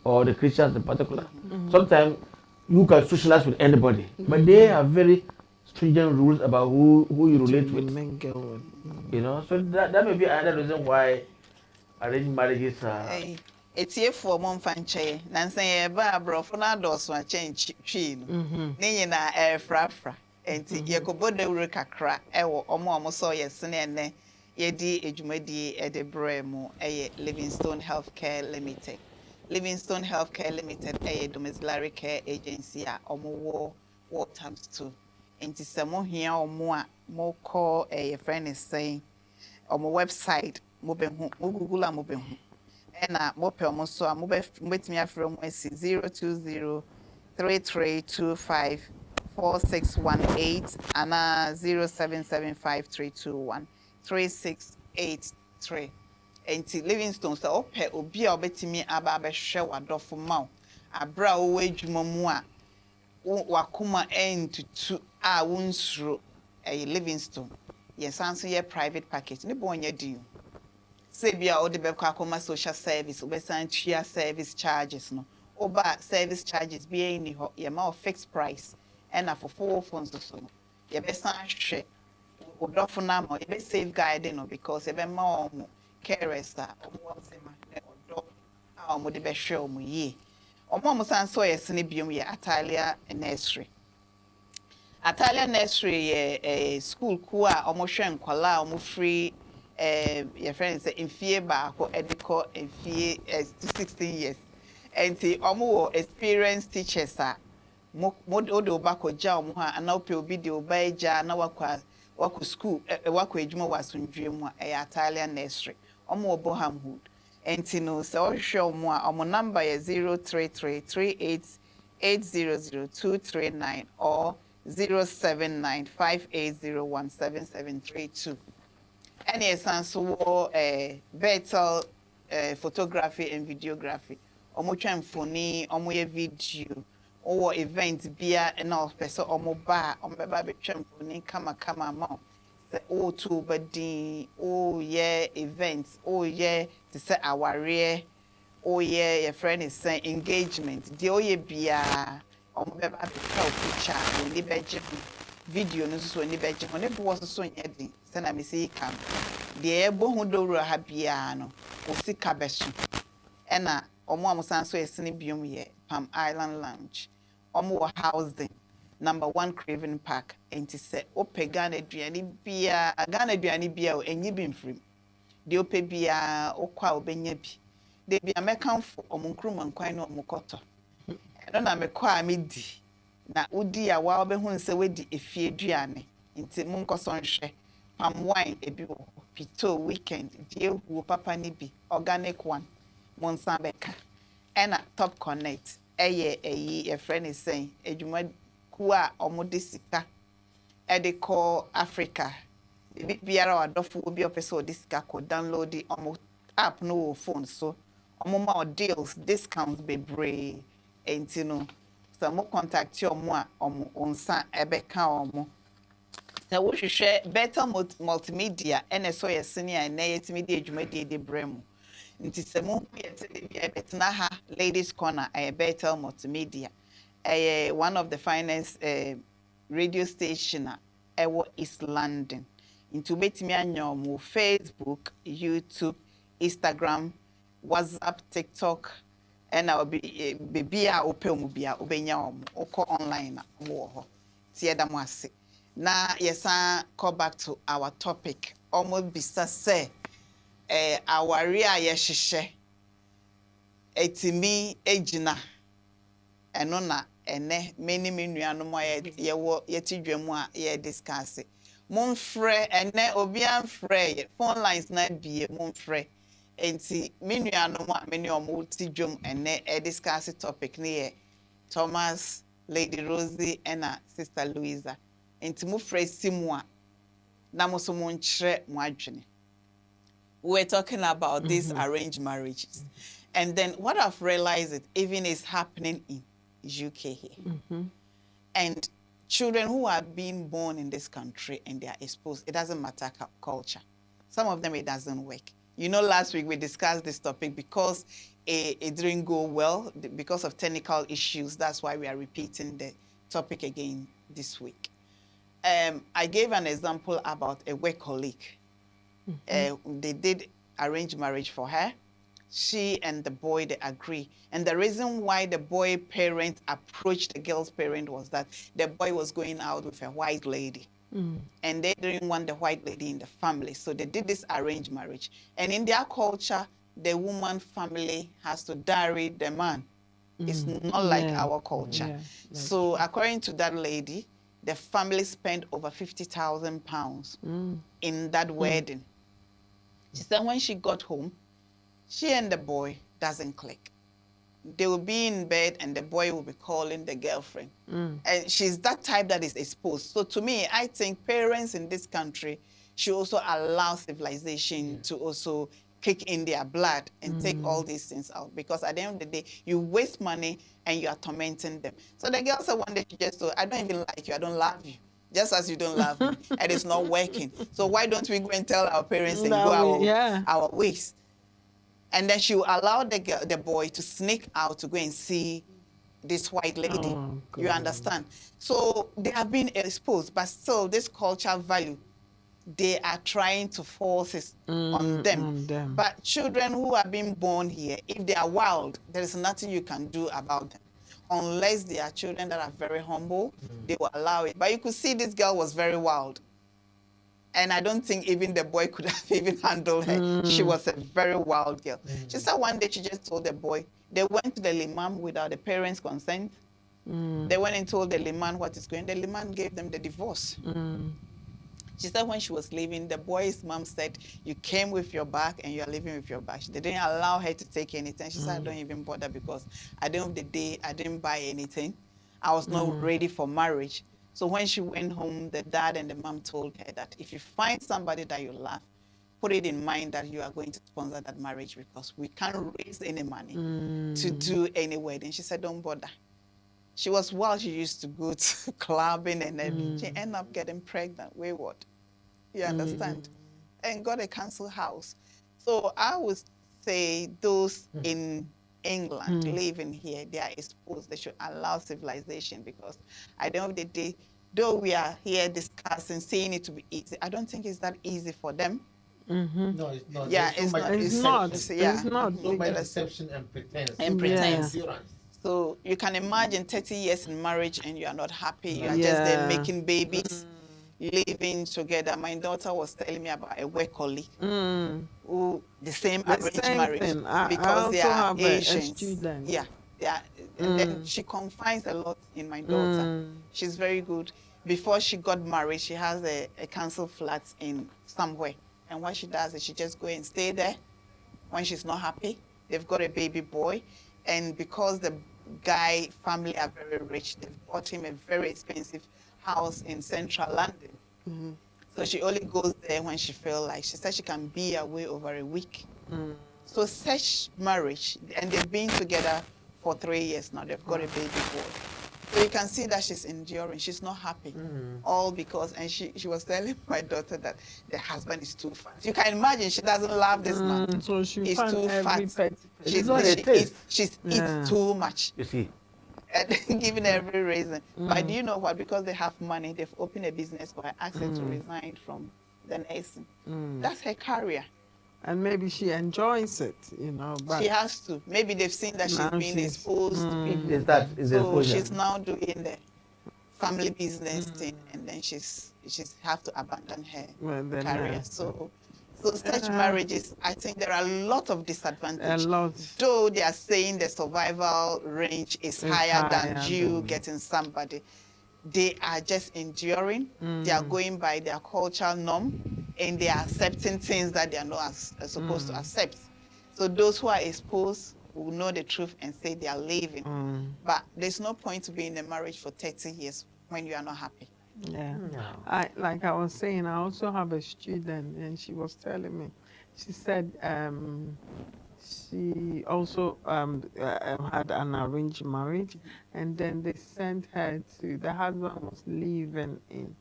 or the Christians in particular. Sometimes you can socialize with anybody, but they have very stringent rules about who you relate with. So that may be another reason why arranged marriages are. etiefoɔ mo mfa nkyɛn na nsa yɛ ba aborɔfo no adɔɔso akyɛn twii no ne nyinaa ɛrefrafra nti yɛkɔbɔ dawuro kakra ɛwɔ ɔmo a ɔmo sɛ ɔyɛ sene ɛnɛ yɛdi adwumadie ɛde brɛ mu ɛyɛ Livingstone Healthcare Limited. Livingstone Healthcare Limited ɛyɛ domiciliary care agency a ɔmo wɔ times 2 nti sɛ mo hia ɔmo a mo kɔ yɛfrɛ ne sɛn ɔmo website mo bɛhu mo Google a mo bɛhu ɛna mopɛ ɔmo so a mobɛtumi afrɛ mo asi 020-3325-4618 anaa 0775-321-3683 enti Livingstone sɛ wopɛ obi a wobɛtumi aba abɛhwɛ w'adɔfo ma wo aberɛ a wowɔ adwuma mu a wakoma ɛntutu a wonsuro ɛyɛ Livingstone yɛsan so yɛ private package ne bɔ ɔnyɛ din say be all the Bekakoma social service, Obesan Chia service charges no. Oba service charges be any your fixed price and for 4 phones or so. Your best share or dofunamo, you be safeguarding no because you be more carers or the best show me ye. Or Mamma San Soya Sinibium ye Atalia nursery. Atalia nursery a school kua almost kwala almost free. Your friend say in fear back or edico in fear as to 16 years. And the omo experienced teachers are modo back or jam and now pe obi de obey ja na wakwa school wakwa ejuma wasun dream a Italian nursery. Omo Bohamhood. And tino so show more omo number is 03338800239 or 07958017732. And yes, and so Bethel photography and videography. Omo twa mfoni, omo ye video, or event bia and all person omo ba, omo beba be twa mfoni kama ma. Say oh to badi, oh yeah events, oh yeah to say aware, oh yeah your friend is saying engagement. The oh yeah bia omo beba be twa picture, we ni beje video no so ni beje, one be was so nyedi. Say na me say kam. The ebo hu do ha bia no osika beso ena omo amusan so esene biom ye Palm Island Lounge omo housing #1 Craven Park enti se ope Ghana aduane bia o enyi bi mfrim de ope bia okwa obenya bi de bia mekanfo omo nkruma nkwan no omo koto eno na mekwa amedi na udi a wa obehu nse wedi efie aduane enti munkoso nhwe palm wine ebi wo pito weekend die hu papa ni bi organic one monsa beka and a Top Connect. A friend is saying, a juma kuwa omodisika, they call Africa. Biara wa dofo obi opese odisika ko download the omo app no phone so omo ma deals discounts bebree enti no so mo contact your mo a omo onsa ebeka omo so wo hwehwe better multimedia ene so ye senior na yetimi de adwuma de brem nti se mo yete bia betna ha Ladies Corner better multimedia one of the finest radio station ewo East London into betimi anya mo Facebook, YouTube, Instagram, WhatsApp, TikTok, and I'll be a open mobile obenya oko online wo tie da mo ase. Na yesa call back to our topic. Almost bisa say our ria yehhehye etimi ejina eno na ene many nuanom ye yetidwam a ye discuss Monfrey ene obi amfrey phone lines na bie monfrey enti menuanom a many omo tidwom ene discuss topic ne Thomas, Lady Rosie and Sister Louisa enti mofrey simu a na mo so monkyere mo adwene. We're talking about these arranged marriages. And then what I've realized it even is happening in UK here. And children who are being born in this country and they are exposed, it doesn't matter culture. Some of them, it doesn't work. You know, last week we discussed this topic because it didn't go well because of technical issues. That's why we are repeating the topic again this week. I gave an example about a work colleague. They did arrange marriage for her. She and the boy, they agree. And the reason why the boy parent approached the girl's parent was that the boy was going out with a white lady. And they didn't want the white lady in the family. So they did this arranged marriage. And in their culture, the woman family has to marry the man. It's not like our culture. Yeah, so according to that lady, the family spent over £50,000 in that wedding. She said when she got home, she and the boy doesn't click. They will be in bed and the boy will be calling the girlfriend. And she's that type that is exposed. So to me, I think parents in this country should also allow civilization to also kick in their blood and take all these things out. Because at the end of the day, you waste money and you are tormenting them. So the girl said one day, she just told, I don't even like you, I don't love you. Just as you don't love me, and it's not working. So why don't we go and tell our parents and go our ways? And then she will allow the boy to sneak out to go and see this white lady. You understand? So they have been exposed, but still this cultural value, they are trying to force it on them. But children who are being born here, if they are wild, there is nothing you can do about them. Unless they are children that are very humble, they will allow it. But you could see this girl was very wild. And I don't think even the boy could have even handled her. She was a very wild girl. She said one day she just told the boy, they went to the liman without the parents' consent. They went and told the liman what is going on. The liman gave them the divorce. She said when she was leaving, the boy's mom said, you came with your bag and you're leaving with your bag. They didn't allow her to take anything. She said, I don't even bother because at the end of the day, I didn't buy anything. I was not ready for marriage. So when she went home, the dad and the mom told her that if you find somebody that you love, put it in mind that you are going to sponsor that marriage because we can't raise any money to do any wedding. She said, don't bother. She was wild. She used to go to clubbing and everything. She ended up getting pregnant, wayward. You understand? And got a council house. So I would say those in England living here, they are exposed. They should allow civilization because at the end of the day, though we are here discussing, saying it to be easy, I don't think it's that easy for them. No, it's not. Yeah, There's it's so not. much It's not. So much deception and pretense. And pretense. Endurance. So you can imagine 30 years in marriage and you are not happy. You are just there making babies, living together. My daughter was telling me about a work colleague who the same arranged marriage because they are Asians. Yeah. And then she confides a lot in my daughter. She's very good. Before she got married, she has a council flat in somewhere. And what she does is she just go and stay there when she's not happy. They've got a baby boy. And because the guy family are very rich, they bought him a very expensive house in central London. Mhm. So she only goes there when she feels like. She said she can be away over a week. So such marriage, and they've been together for 3 years now. They've got a baby boy. So you can see that she's enduring. She's not happy. All because, and she was telling my daughter that the husband is too fat. You can imagine she doesn't love this man. So she He's find too every fat. petty She's, not a she taste. eats too much. You see. And giving every reason. But do you know what? Because they have money, they've opened a business for her, asked her to resign from the nursing. That's her career. and maybe she enjoys it, you know. But She has to. Maybe they've seen that she's now being she's- exposed to people. Is that is the So exposure? she's now doing the family business thing, and then she's have to abandon her Well, then, career. So such Yeah. marriages, I think there are a lot of a disadvantages. lot. Though they are saying the survival range is higher than you getting somebody, they are just enduring. They are going by their cultural norm, and they are accepting things that they are not supposed to accept. So those who are exposed will know the truth and say they are leaving. But there's no point to be in a marriage for 30 years when you are not happy. Yeah. No. Like I was saying, I also have a student, and she was telling me, she said she also had an arranged marriage, and then they sent her to, the husband was living in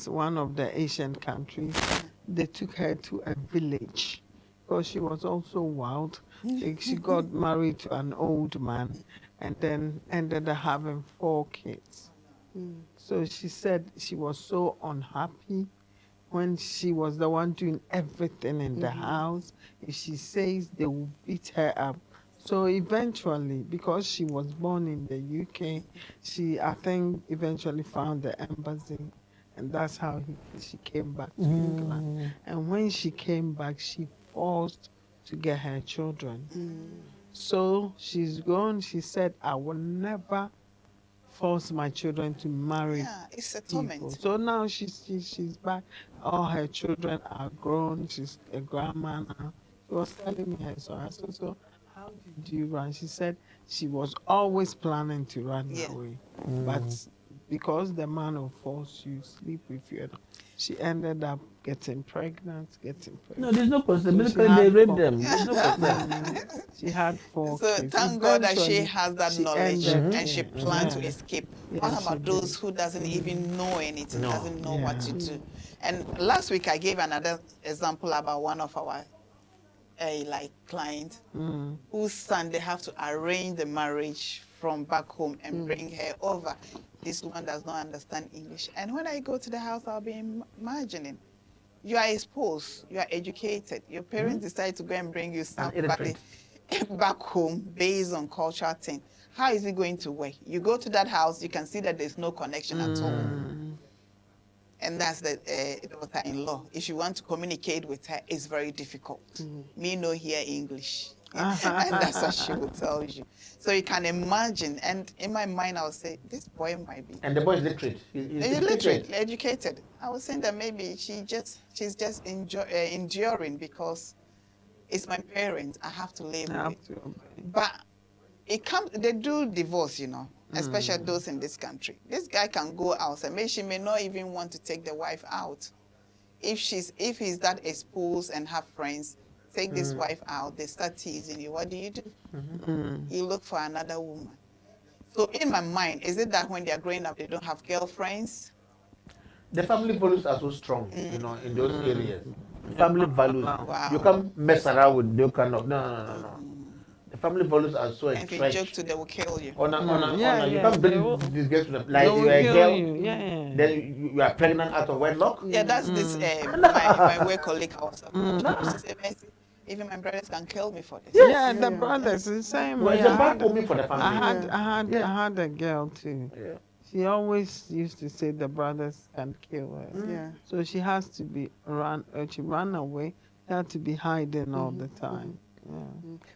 one of the Asian countries. They took her to a village because she was also wild. She got married to an old man and then ended up having 4 kids. So she said she was so unhappy when she was the one doing everything in the house. If she says, they will beat her up. So eventually, because she was born in the UK, she, I think, eventually found the embassy, and that's how she came back to England. And when she came back, she forced to get her children. So she's gone. She said, I will never force my children to marry Yeah, it's a people. torment. So now she's back. All her children are grown. She's a grandma now. She was telling me her story. I said, so how did you run? She said she was always planning to run Yeah. away. But because the man will force you, sleep with you, she ended up getting pregnant. No, there's no possibility. So she They had rape 4 them. There's no possibility. She had 4 So kids. thank God that she Eventually, has that she knowledge ended and she it. planned to Yeah. escape. Yeah, What she about did. those who doesn't even know anything, No. doesn't know what to Yeah. do? And last week I gave another example about one of our client whose son, they have to arrange the marriage from back home and bring her over. This woman does not understand English. And when I go to the house, I'll be imagining, you are exposed, you are educated, your parents decide to go and bring you somebody illiterate. back home based on cultural thing. How is it going to work? You go to that house, you can see that there's no connection at all. And that's the daughter-in-law. If you want to communicate with her, it's very difficult. Me no hear English. And that's what she will tell you. So you can imagine. And in my mind, I would say, this boy might be And the boy is literate. He's illiterate, educated. I was saying that maybe she's just enduring because it's my parents. I have to live I have with. to obey. But they do divorce, especially those in this country. This guy can go out and maybe she may not even want to take the wife out. If he's that exposed and have friends, take this wife out, they start teasing you. What do? You look for another woman. So in my mind, is it that when they are growing up, they don't have girlfriends? The family values are so strong, in those areas. Family values. Wow. You can't mess around with those kind of. No. The family values are so And if you joke entrenched. to, they will kill you. Yeah, You yeah, can't they bring will- this girl to the They like will you're a kill girl. you. Yeah. Then you are pregnant out of wedlock. Yeah, that's this my work colleague I was talking about. She said, "Mercy, even my brothers can kill me for this." Yeah, the brothers the same Well, way. it's a bad omen for the family. I had a girl too. Yeah. She always used to say the brothers can kill her. Yeah. So she has to be she ran away. She had to be hiding all the time. Yeah.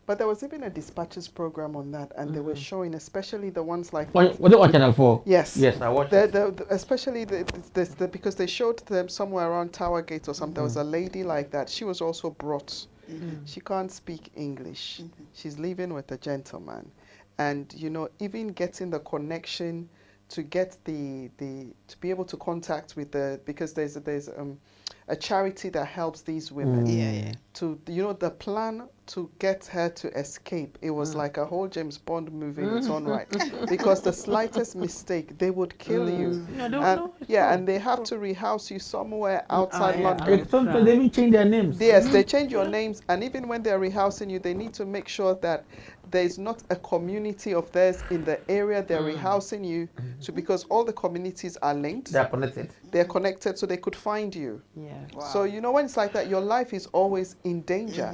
But there was even a dispatches program on that, and they were showing, especially the ones like Was it on Channel 4? yes, Yes, I watched it. especially because they showed them somewhere around Tower Gate or something. There was a lady like that. She was also brought She can't speak English. She's living with a gentleman. And, you know, even getting the connection to get to be able to contact with because there's a charity that helps these women. Yeah. To, you know, the plan to get her to escape, it was like a whole James Bond movie in its own right. Because the slightest mistake, they would kill you. No, And they have to rehouse you somewhere outside London. Sometimes they even change their names. Yes, they change your names, and even when they're rehousing you, they need to make sure that there's not a community of theirs in the area they're rehousing you to, because all the communities are linked. They're connected. They're connected, so they could find you. Yeah. Wow. So, you know, when it's like that, your life is always in danger.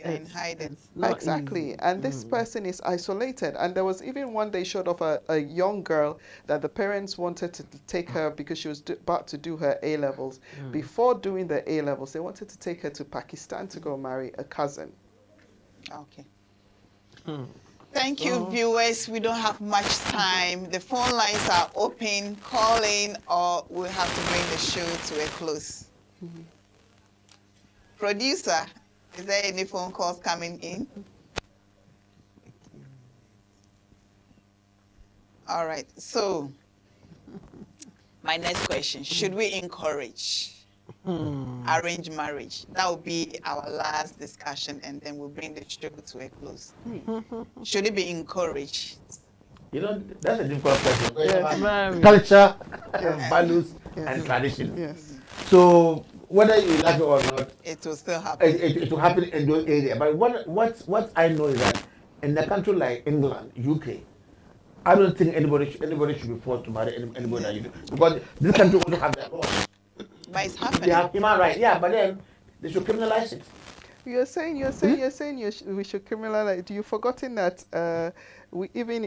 In hiding. Exactly. And this person is isolated. And there was even one they showed of a young girl that the parents wanted to take her because she was about to do her A-levels. Before doing the A-levels, they wanted to take her to Pakistan to go marry a cousin. Okay. Thank you, viewers. We don't have much time. The phone lines are open. Call in, or we'll have to bring the show to a close. Producer, is there any phone calls coming in? All right. So, my next question: should we encourage arranged marriage? That will be our last discussion, and then we'll bring the show to a close. Should it be encouraged? You know, that's a difficult question. Yes. Very. Culture, values, and tradition. Yes. So whether you like it or not, It will still happen. it will happen in those areas. But what I know is that in a country like England, UK, I don't think anybody should be forced to marry anybody that you do, because this country also have their laws. But it's They happening. have human rights, yeah, but then they should criminalize it. We should criminalize. You've forgotten that we even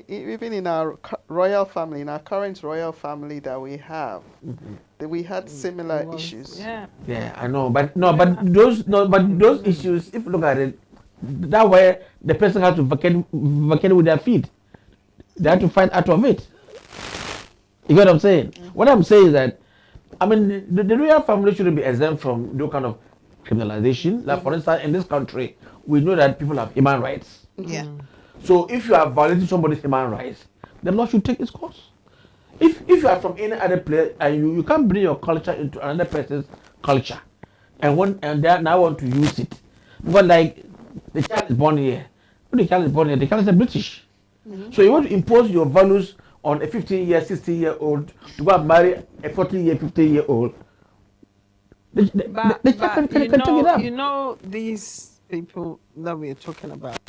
in our royal family, in our current royal family that we have, that we had similar issues. Yeah. Yeah, I know, but those issues, if you look at it, that way the person has to vacate with their feet. They have to fight out of it. You get what I'm saying? What I'm saying is that, I mean, the royal family shouldn't be exempt from no kind of criminalization. Like, for instance, in this country, we know that people have human rights. Yeah. So if you are violating somebody's human rights, the law should take its course. If you are from any other place and you can't bring your culture into another person's culture, and they now want to use it, because like the child is born here, when the child is born here, the child is a British. So you want to impose your values on a 15-year, 16-year-old to go and marry a 40-year, 50-year-old. But Can take it up. you know, these people that we're talking about,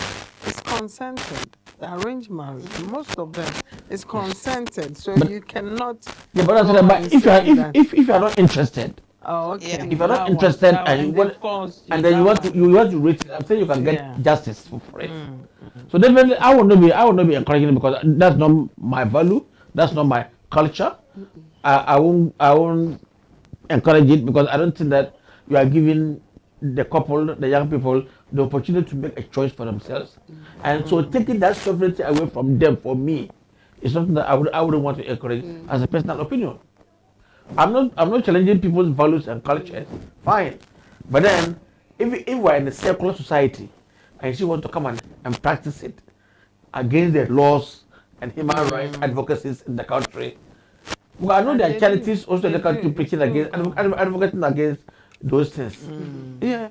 it's consented. The arranged marriage, most of them is consented, so you cannot. Yeah, but, go but and if say that. if you are not interested, Oh, okay. Yeah. if you're not That one- interested that and one, you they want, force and then that you want one. to rate it, I'm saying you can get Yeah. justice for it. So definitely, I will not be encouraging it, because that's not my value, that's not my culture. I won't encourage it, because I don't think that you are giving the couple, the young people, the opportunity to make a choice for themselves. And so taking that sovereignty away from them, for me, is something that I wouldn't want to encourage as a personal opinion. I'm not challenging people's values and cultures, fine. But then, if we're in a secular society and you want to come and practice it against the laws and human rights advocacies in the country, well, I know And there they are charities do. also in the They country do. preaching They against, do. advocating against those things. Yeah,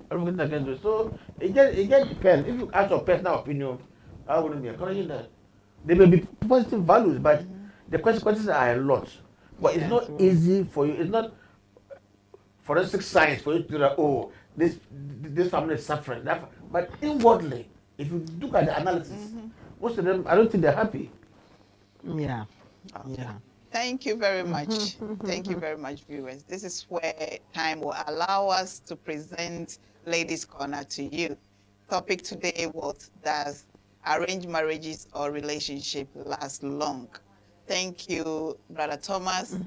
advocating against those. So it just depends. If you ask your personal opinion, I wouldn't be encouraging that. There may be positive values, but the consequences are a lot. But it's not easy for you. It's not forensic science for you to do that. Oh, this family is suffering. But inwardly, if you look at the analysis, most of them, I don't think they're happy. Yeah. Yeah. Thank you very much. Thank you very much, viewers. This is where time will allow us to present Ladies Corner to you. Topic today was, does arranged marriages or relationship last long? Thank you, Brother Thomas,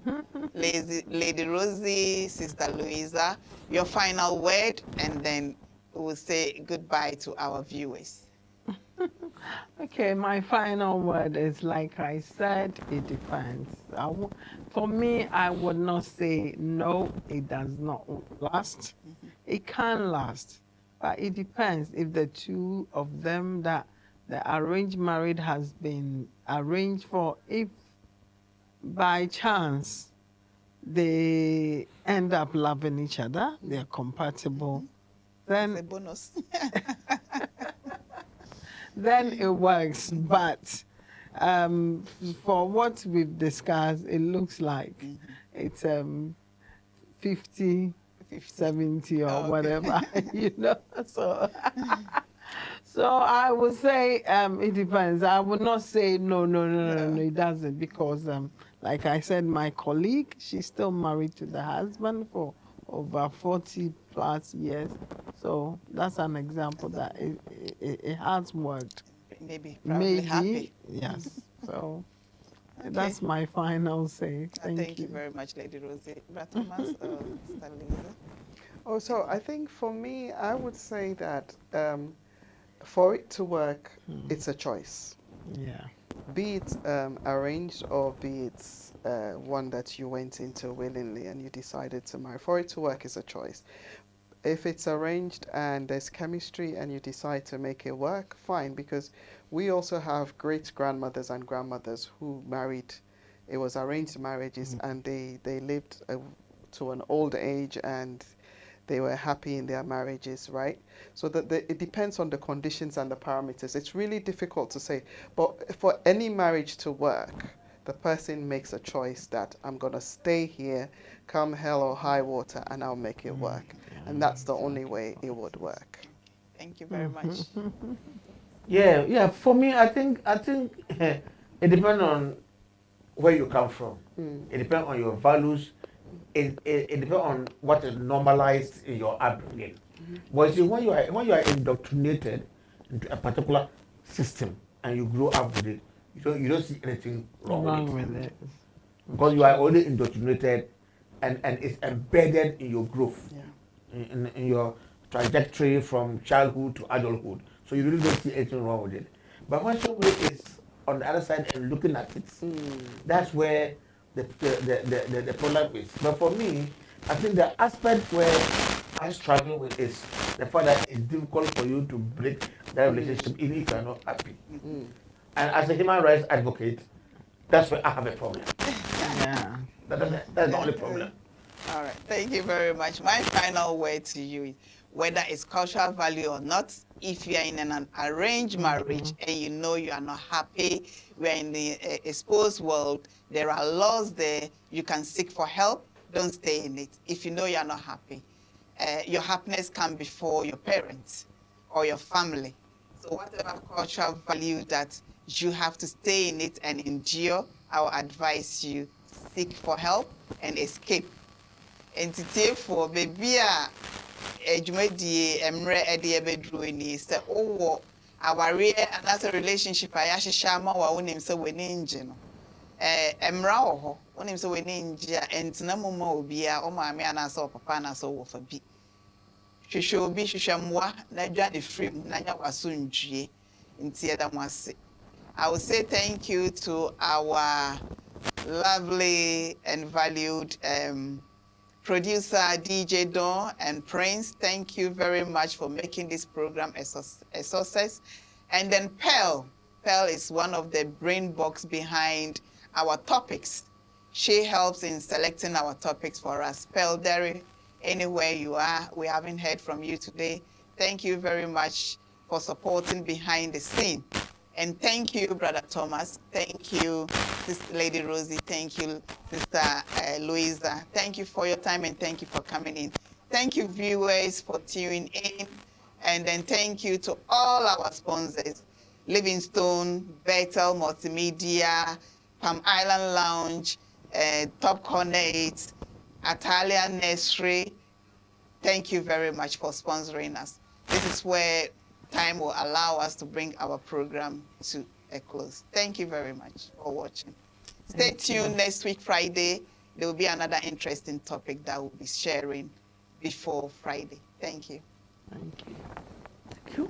Lady Rosie, Sister Louisa. Your final word, and then we'll say goodbye to our viewers. Okay, my final word is, like I said, it depends. For me, I would not say no, it does not last. It can last, But it depends if the two of them that the arranged marriage has been arranged for, if by chance they end up loving each other, they're compatible, It's a then bonus. then it works. But for what we've discussed, it looks like it's 50, 50. 70 or Oh, okay. whatever, you know. So, so I would say it depends. I would not say no, it doesn't, because like I said, my colleague, she's still married to the husband for over 40 plus years. So that's an example that it has worked. Maybe, probably happy. Yes. So Okay. that's my final say. Thank you very much, Lady Rosie. Brother Thomas, Sister Lisa. Also, I think for me, I would say that for it to work, it's a choice. Yeah. Be it arranged or be it one that you went into willingly and you decided to marry. For it to work is a choice. If it's arranged and there's chemistry and you decide to make it work, fine, because we also have great grandmothers and grandmothers who married, it was arranged marriages, and they lived to an old age and they were happy in their marriages, right? So that it depends on the conditions and the parameters. It's really difficult to say, but for any marriage to work, the person makes a choice that I'm going to stay here, come hell or high water, and I'll make it work. And that's the only way it would work. Thank you very much. Yeah. For me, I think it depends on where you come from. It depends on your values. It depends on what is normalized in your upbringing. But you see, when you are indoctrinated into a particular system and you grow up with it, you don't see anything wrong with it. Because you are already indoctrinated, and it's embedded in your growth, in your trajectory from childhood to adulthood. So you really don't see anything wrong with it. But when somebody is on the other side and looking at it, that's where the problem is. But for me, I think the aspect where I struggle with is the fact that it's difficult for you to break that relationship even if you are not happy. And as a human rights advocate, that's where I have a problem. Yeah. That's the only problem. All right. Thank you very much. My final word to you is, whether it's cultural value or not, if you are in an arranged marriage and you know you are not happy, we are in the exposed world, there are laws there, you can seek for help, don't stay in it. If you know you are not happy, your happiness comes before your parents or your family. So whatever cultural value that you have to stay in it and endure, I will advise you, seek for help and escape. Entity for baby edwumadi emre ede ebedru ni se owo aware and that's a relationship ayahyehyɛ ma wa wonim se w'ani ngye no emra wo ho wonim se w'ani ngye a entena moma obi a o maame anasa o papa anasa o wofa bi hwehwɛ obi hwehwɛ mmoa na dwa de frame na nya waso ndwie nti eda mo ase. I will say thank you to our lovely and valued producer DJ Don and Prince. Thank you very much for making this program a success. And then Pearl is one of the brain box behind our topics. She helps in selecting our topics for us. Pearl Derry, anywhere you are, we haven't heard from you today. Thank you very much for supporting behind the scene. And thank you, Brother Thomas. Thank you, Sister Lady Rosie. Thank you, Sister Louisa. Thank you for your time and thank you for coming in. Thank you, viewers, for tuning in. And then thank you to all our sponsors, Livingstone, Bethel Multimedia, Palm Island Lounge, Top Corner 8, Atalia Nursery. Thank you very much for sponsoring us. This is where time will allow us to bring our program to a close. Thank you very much for watching. Stay tuned next week, Friday. There will be another interesting topic that we'll be sharing before Friday. Thank you. Thank you. Thank you.